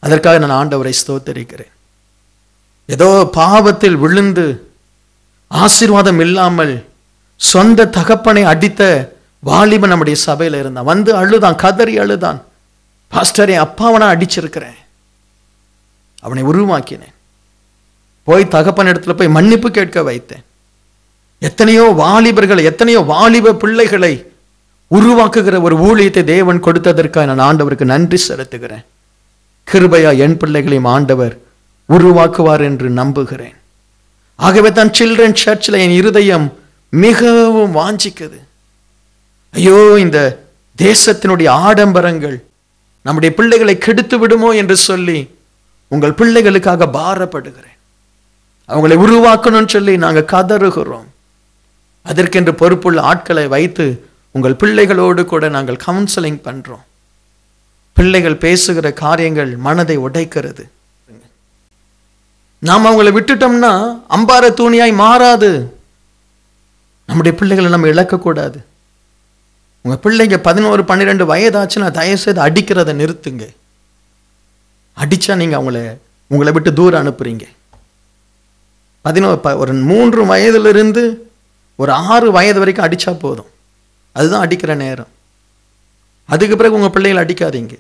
அதற்காக நான் ஆண்டவரை ஸ்தோத்தரிக்கிறேன். ஏதோ பாவத்தில் விழுந்து ஆசீர்வாதம் இல்லாமல் சொந்த தகப்பனை அடித்த வாலிபன் நம்முடைய சபையில் இருந்தான். வந்து அழுதான், கதறி அழுதான். பாஸ்டர், என் அப்பாவை நான் அடிச்சிருக்கிறேன். அவனை உருவாக்கினேன். போய் தகப்பன் இடத்துல போய் மன்னிப்பு கேட்க வைத்தேன். எத்தனையோ வாலிபர்களை, எத்தனையோ வாலிப பிள்ளைகளை உருவாக்குகிற ஒரு ஊழியத்தை தேவன் கொடுத்ததற்காக நான் ஆண்டவருக்கு நன்றி செலுத்துகிறேன். கிருபையா என் பிள்ளைகளையும் ஆண்டவர் உருவாக்குவார் என்று நம்புகிறேன். ஆகவே தான் சில்ட்ரன் சர்ச்சில் என் இருதயம் மிகவும் வாஞ்சிக்குது. ஐயோ, இந்த தேசத்தினுடைய ஆடம்பரங்கள் நம்முடைய பிள்ளைகளை கெடுத்து விடுமோ என்று சொல்லி உங்கள் பிள்ளைகளுக்காக பாரப்படுகிறேன். அவங்களை உருவாக்கணும்னு சொல்லி நாங்கள் கதறுகிறோம். அதற்கென்று பொறுப்புள்ள ஆட்களை வைத்து உங்கள் பிள்ளைகளோடு கூட நாங்கள் கவுன்சிலிங் பண்றோம். பிள்ளைகள் பேசுகிற காரியங்கள் மனதை உடைக்கிறது. நாம் அவங்களை விட்டுட்டோம்னா அம்பார தூணியாய் மாறாது. நம்முடைய பிள்ளைகளை நம்ம இழக்கக்கூடாது. உங்க பிள்ளைங்க 11, 12 வயதாச்சுன்னா தயவு செய்து அடிக்கிறத நிறுத்துங்க. அடிச்சா நீங்க உங்களை விட்டு தூரம் அனுப்புறீங்க. 11 ஒரு 3 வயதிலிருந்து ஒரு 6 வயது வரைக்கும் அடிச்சா போதும். அதுதான் அடிக்கிற நேரம். அதுக்கு பிறகு உங்க பிள்ளைகளை அடிக்காதீங்க.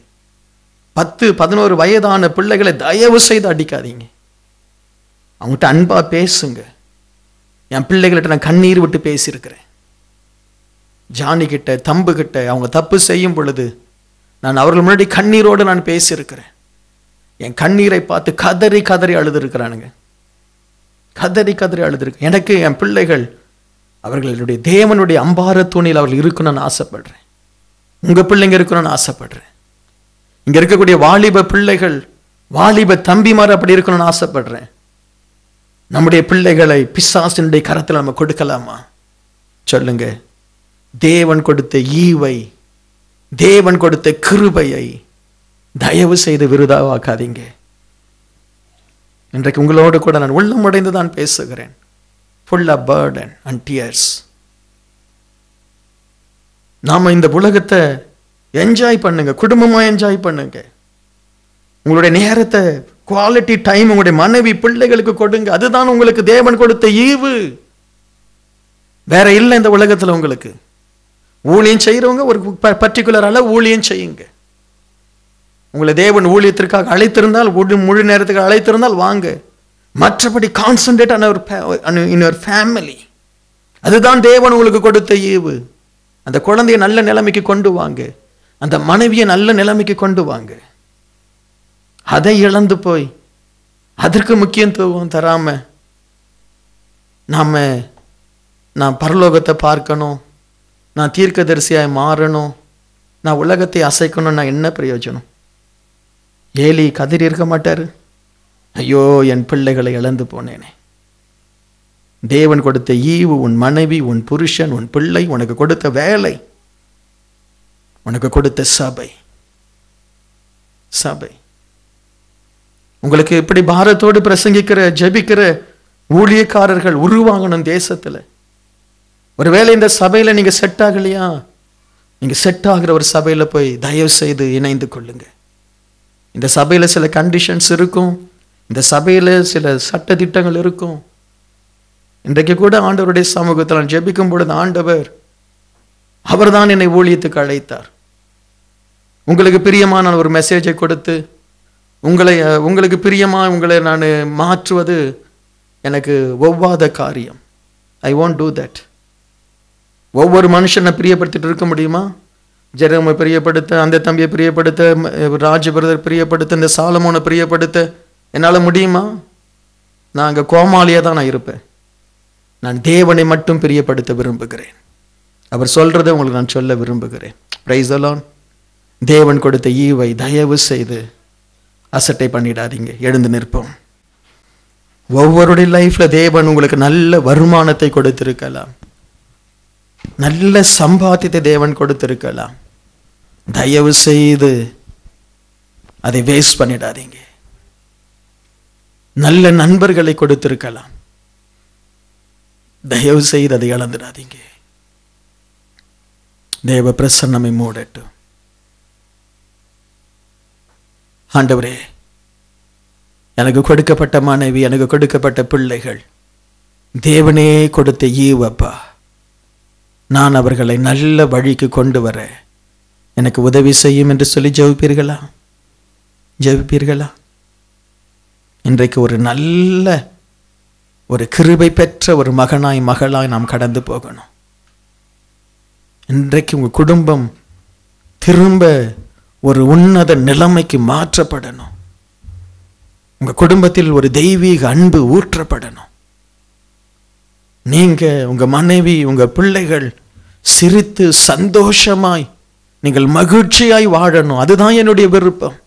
10, 11 வயதான பிள்ளைகளை தயவு செய்து அடிக்காதீங்க. அவங்ககிட்ட அன்பா பேசுங்க. என் பிள்ளைகள்கிட்ட நான் கண்ணீர் விட்டு பேசியிருக்கிறேன். ஜானி கிட்ட, தம்பு கிட்ட அவங்க தப்பு செய்யும் பொழுது நான் அவர்கள் முன்னாடி கண்ணீரோடு நான் பேசியிருக்கிறேன். என் கண்ணீரை பார்த்து கதறி கதறி அழுதுருக்கிறானுங்க. கதறி கதறி அழுதுருக்கு. எனக்கு என் பிள்ளைகள் அவர்களுடைய தேவனுடைய அம்பார தூணில் அவர்கள் இருக்கணும்னு ஆசைப்படுறேன். உங்க பிள்ளைங்க இருக்கணும்னு ஆசைப்படுறேன். இங்க இருக்கக்கூடிய வாலிப பிள்ளைகள், வாலிப தம்பிமார் அப்படி இருக்கணும்னு ஆசைப்படுறேன். நம்முடைய பிள்ளைகளை பிசாசினுடைய கரத்தில் நம்ம கொடுக்கலாமா? சொல்லுங்க. தேவன் கொடுத்த ஈவை, தேவன் கொடுத்த கிருபையை தயவு செய்து விருதாவாக்காதீங்க. இன்றைக்கு உங்களோடு கூட நான் உள்ளமுடைந்து தான் பேசுகிறேன். full of burden and tears. நாம இந்த உலகத்தை என்ஜாய் பண்ணுங்க, குடும்பமா என்ஜாய் பண்ணுங்க. உங்களுடைய நேரத்தை, குவாலிட்டி டைம் உங்களுடைய மனைவி பிள்ளைகளுக்கு கொடுங்க. அதுதான் உங்களுக்கு தேவன் கொடுத்த ஈவு. வேற இல்லை இந்த உலகத்துல. உங்களுக்கு ஊழியம் செய்யறவங்க ஒரு பர்டிகுலர் அளவு ஊழியம் செய்யுங்க. உங்களை தேவன் ஊழியத்திற்காக அழைத்திருந்தால், முழு நேரத்துக்கு அழைத்திருந்தால் வாங்க. மற்றபடி கான்சன்ட்ரேட் இன் யுவர் ஃபேமிலி. அதுதான் தேவன் உங்களுக்கு கொடுத்த ஈவு. அந்த குழந்தைய நல்ல நிலைமைக்கு கொண்டு வாங்க, அந்த மனைவியை நல்ல நிலைமைக்கு கொண்டு வாங்க. அதை இழந்து போய் அதற்கு முக்கியத்துவம் தராம நான் பரலோகத்தை பார்க்கணும், நான் தீர்க்கதரிசியாய் மாறணும், நான் உலகத்தை அசைக்கணும், நான் என்ன பிரயோஜனம்? ஏலி கதறி இருக்க மாட்டாரு? ஐயோ என் பிள்ளைகளை இழந்து போனேனே. தேவன் கொடுத்த ஈவு, உன் மனைவி, உன் புருஷன், உன் பிள்ளை, உனக்கு கொடுத்த வேலை, உனக்கு கொடுத்த சபை. சபை உங்களுக்கு இப்படி பாரத்தோடு பிரசங்கிக்கிற, ஜெபிக்கிற ஊழியக்காரர்கள் உருவாகணும் தேசத்துல. ஒருவேளை இந்த சபையில நீங்க செட் ஆகலையா? நீங்க செட் ஆகிற ஒரு சபையில போய் தயவு செய்து இணைந்து கொள்ளுங்க. இந்த சபையில சில கண்டிஷன்ஸ் இருக்கும், இந்த சபையில சில சட்ட திட்டங்கள் இருக்கும். இன்றைக்கு கூட ஆண்டவருடைய சமூகத்தில் நான் ஜெபிக்கும் பொழுது ஆண்டவர் அவர்தான் என்னை ஊழியத்துக்கு அழைத்தார். உங்களுக்கு பிரியமான ஒரு மெசேஜை கொடுத்து உங்களுக்கு பிரியமா உங்களை நான் மாற்றுவது எனக்கு ஒவ்வாத காரியம். I want do that. ஒவ்வொரு மனுஷனை பிரியப்படுத்திட்டு இருக்க முடியுமா? ஜெரமை பிரியப்படுத்த, அந்த தம்பியை பிரியப்படுத்த, ராஜபிரதர் பிரியப்படுத்த, இந்த சாலமோனை பிரியப்படுத்த என்னால் முடியுமா? நான் அங்கே கோமாளியாக தான் நான் இருப்பேன். நான் தேவனை மட்டும் பிரியப்படுத்த விரும்புகிறேன். அவர் சொல்றதை உங்களுக்கு நான் சொல்ல விரும்புகிறேன். Price the Lord. தேவன் கொடுத்த ஈவை தயவு செய்து அசட்டை பண்ணிடாதீங்க. எழுந்து நிற்போம். ஒவ்வொருடைய லைஃப்ல தேவன் உங்களுக்கு நல்ல வருமானத்தை கொடுத்திருக்கலாம், நல்ல சம்பாத்தியத்தை தேவன் கொடுத்திருக்கலாம். தயவு செய்து அதை வேஸ்ட் பண்ணிடாதீங்க. நல்ல நண்பர்களை கொடுத்திருக்கலாம், தயவு செய்து அதை இழந்துடாதீங்க. தேவ பிரசன்னமை மூடட்டும். ஆண்டவரே, எனக்கு கொடுக்கப்பட்ட மனைவி, எனக்கு கொடுக்கப்பட்ட பிள்ளைகள் தேவனே கொடுத்த ஈவப்பா. நான் அவர்களை நல்ல வழிக்கு கொண்டு வர எனக்கு உதவி செய்யும் என்று சொல்லி ஜெபிப்பீர்களா? ஜெபிப்பீர்களா? இன்றைக்கு ஒரு நல்ல ஒரு கிருபை பெற்ற ஒரு மகனாய் மகளாய் நாம் கடந்து போகணும். இன்றைக்கு உங்கள் குடும்பம் திரும்ப ஒரு உன்னத நிலைமைக்கு மாற்றப்படணும். உங்கள் குடும்பத்தில் ஒரு தெய்வீக அன்பு ஊற்றப்படணும். நீங்க, உங்க மனைவி, உங்க பிள்ளைகள் சிரித்து சந்தோஷமாய் நீங்கள் மகிழ்ச்சியாய் வாழணும். அதுதான் என்னுடைய விருப்பம்.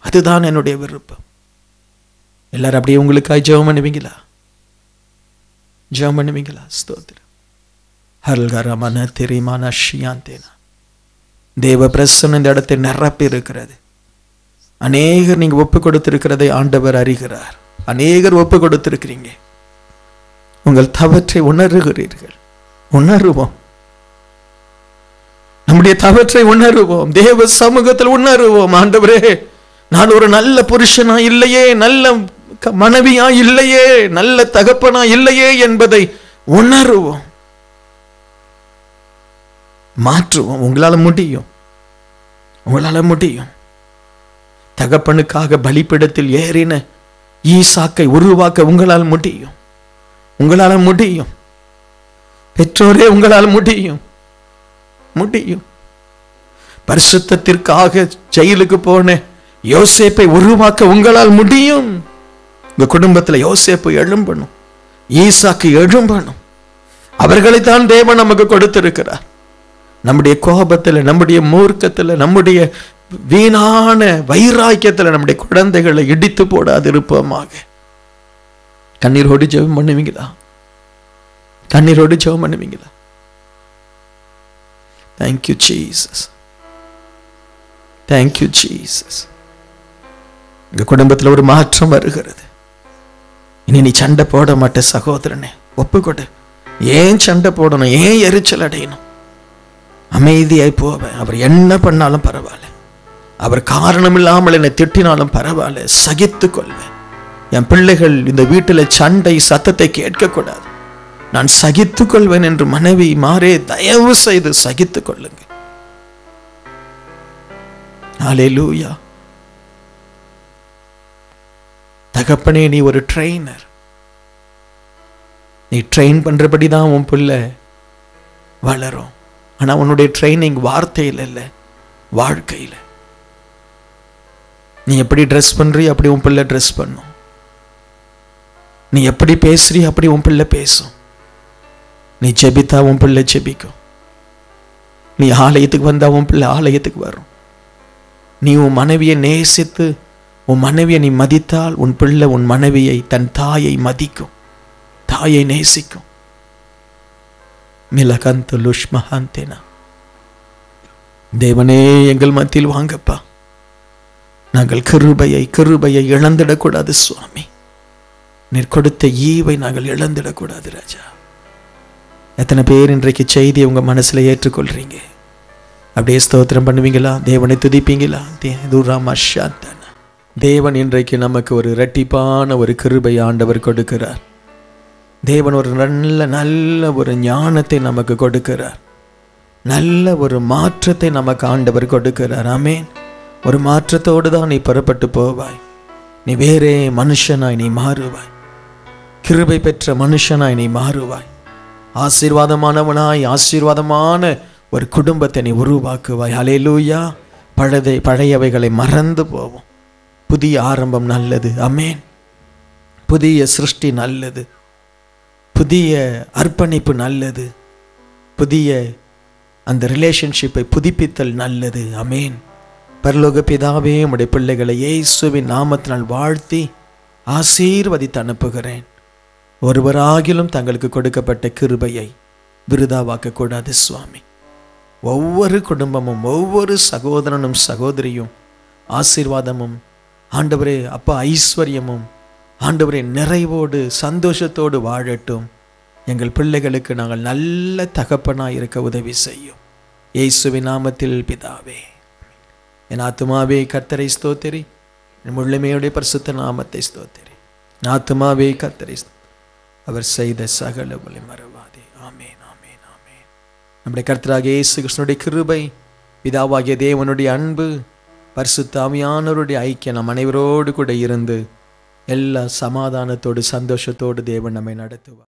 அதுதான் என்னுடைய விருப்பம். எல்லாரும் அப்படியே உங்களுக்காய் ஜெபம் பண்ணுவீங்களா? ஜெபம் பண்ணுவீங்களா? ஸ்தோத்திரம். ஹல்கரமன திரிமான ஷியாந்தேனா. தேவ பிரசன்னம் இந்த இடத்தை நிரப்பி இருக்கிறது. அநேகர் நீங்க ஒப்பு கொடுத்திருக்கிறதை ஆண்டவர் அறிகிறார். அநேகர் ஒப்பு கொடுத்திருக்கிறீங்க. உங்கள் தவற்றை உணர்கிறீர்கள். உணருவோம், நம்முடைய தவற்றை உணருவோம், தேவ சமூகத்தில் உணருவோம். ஆண்டவரே, நான் ஒரு நல்ல புருஷனா இல்லையே, நல்ல மனைவியா இல்லையே, நல்ல தகப்பனா இல்லையே என்பதை உணருவோம், மாற்றுவோம். உங்களால முடியும், உங்களால முடியும். தகப்பனுக்காக பலிபீடத்தில் ஏறின ஈசாக்கை உருவாக்க உங்களால் முடியும். உங்களால் முடியும். பெற்றோரே, உங்களால் முடியும். முடியும். பரிசுத்தத்திற்காக ஜெயிலுக்கு போன யோசேப்பை உருவாக்க உங்களால் முடியும். உங்க குடும்பத்துல யோசேப்பு எழும்பணும், ஈசாக்கு எழும்பணும். அவர்களைத்தான் தேவன் நமக்கு கொடுத்திருக்கிறார். நம்முடைய கோபத்துல, நம்முடைய மூர்க்கத்துல, நம்முடைய வீணான வைராக்கியத்துல நம்முடைய குழந்தைகளை இடித்து போடாது இருப்போமாக. கண்ணீரோடு ஜெபம் பண்ணுவீங்களா? கண்ணீரோடு ஜெபம் பண்ணுவீங்களா? Thank you Jesus, thank you Jesus. உங்க குடும்பத்தில் ஒரு மாற்றம் வருகிறது. இனி நீ சண்டை போட மாட்ட சகோதரனே, ஒப்புக்கொடு. ஏன் சண்டை போடணும்? ஏன் எரிச்சல் அடையணும்? அமைதியாய் போவேன். அவர் என்ன பண்ணாலும் பரவாயில்ல, அவர் காரணம் இல்லாமல் என்னை திட்டினாலும் பரவாயில்ல, சகித்து கொள்வேன். என் பிள்ளைகள் இந்த வீட்டில் சண்டை சத்தத்தை கேட்கக்கூடாது, நான் சகித்து கொள்வேன் என்று மனைவி மாறே தயவு செய்து சகித்து கொள்ளுங்க. ஹல்லேலூயா. தகப்பனே, நீ ஒரு ட்ரெயினர். நீ ட்ரெயின் பண்றபடிதான் உன் பிள்ளை வளரும். ஆனா உன்னுடைய ட்ரைனிங் வார்த்தையில் இல்லை, வாழ்க்கையில். நீ எப்படி ட்ரெஸ் பண்றீ அப்படி உன் பிள்ளை ட்ரெஸ் பண்ணும். நீ எப்படி பேசுறீ அப்படி உன் பிள்ளை பேசும். நீ ஜெபித்தா உன் பிள்ளை ஜெபிக்கும். நீ ஆலயத்துக்கு வந்தா உன் பிள்ளை ஆலயத்துக்கு வரும். நீ உன் மனைவியை நேசித்து உன் மனைவியை நீ மதித்தால் உன் பிள்ளை உன் மனைவியை, தன் தாயை மதிக்கும், தாயை நேசிக்கும். மிலகந்த லுஷ்மஹாந்தேனா. தேவனே, எங்கள் மத்தியில் வாங்கப்பா. நாங்கள் கிருபையை இழந்திடக்கூடாது சுவாமி. நீர் கொடுத்த ஈவை நாங்கள் இழந்திடக்கூடாது ராஜா. எத்தனை பேர் இன்றைக்கு செய்தியை உங்க மனசுல ஏற்றுக்கொள்றீங்க? அப்படியே ஸ்தோத்திரம் பண்ணுவீங்களா? தேவனை துதிப்பீங்களா? தேவன் இன்றைக்கு நமக்கு ஒரு இரட்டிப்பான ஒரு கிருபை ஆண்டவர் கொடுக்கிறார். தேவன் ஒரு நல்ல ஒரு ஞானத்தை நமக்கு கொடுக்கிறார். நல்ல ஒரு மாற்றத்தை நமக்கு ஆண்டவர் கொடுக்கிறார். ஆமென். ஒரு மாற்றத்தோடு தான் நீ புறப்பட்டு போவாய். நீ வேறே மனுஷனாய் நீ மாறுவாய். கிருபை பெற்ற மனுஷனாய் நீ மாறுவாய். ஆசீர்வாதமானவனாய் ஆசீர்வாதமான ஒரு குடும்பத்தை நீ உருவாக்குவாய். ஹல்லேலூயா. பழையவைகளை மறந்து போவோம். புதிய ஆரம்பம் நல்லது. ஆமென். புதிய சிருஷ்டி நல்லது. புதிய அர்ப்பணிப்பு நல்லது. புதிய அந்த ரிலேஷன்ஷிப்பை புதுப்பித்தல் நல்லது. ஆமென். பரலோக பிதாவே, உம்முடைய பிள்ளைகளை இயேசுவின் நாமத்தினால் வாழ்த்தி ஆசீர்வதித்து அனுப்புகிறேன். ஒருவராகிலும் தங்களுக்கு கொடுக்கப்பட்ட கிருபையை விருதாவாக்க கூடாது சுவாமி. ஒவ்வொரு குடும்பமும், ஒவ்வொரு சகோதரனும் சகோதரியும் ஆசீர்வாதமும் ஆண்டவரே அப்பா ஐஸ்வர்யமும் ஆண்டவரே நிறைவோடு சந்தோஷத்தோடு வாழட்டும். எங்கள் பிள்ளைகளுக்கு நாங்கள் நல்ல தகப்பனாய் இருக்க உதவி செய்யும். இயேசுவின் நாமத்தில் பிதாவே. என் ஆத்துமாவே கர்த்தரை ஸ்தோத்திரி, என் முழுமையுடைய பரிசுத்த நாமத்தை ஸ்தோத்திரி. என் ஆத்துமாவே கர்த்தரை அவர் செய்த சகல மறவாதே. ஆமேன், ஆமேன், ஆமேன். நம்முடைய கர்த்தராகிய இயேசு கிறிஸ்துவினுடைய கிருபை, பிதாவாகிய தேவனுடைய அன்பு, பரிசுத்த ஆவியானவருடைய ஐக்கியம் நம் அனைவரோடு கூட இருந்து எல்லா சமாதானத்தோடு சந்தோஷத்தோடு தேவன் நம்மை நடத்துவார்.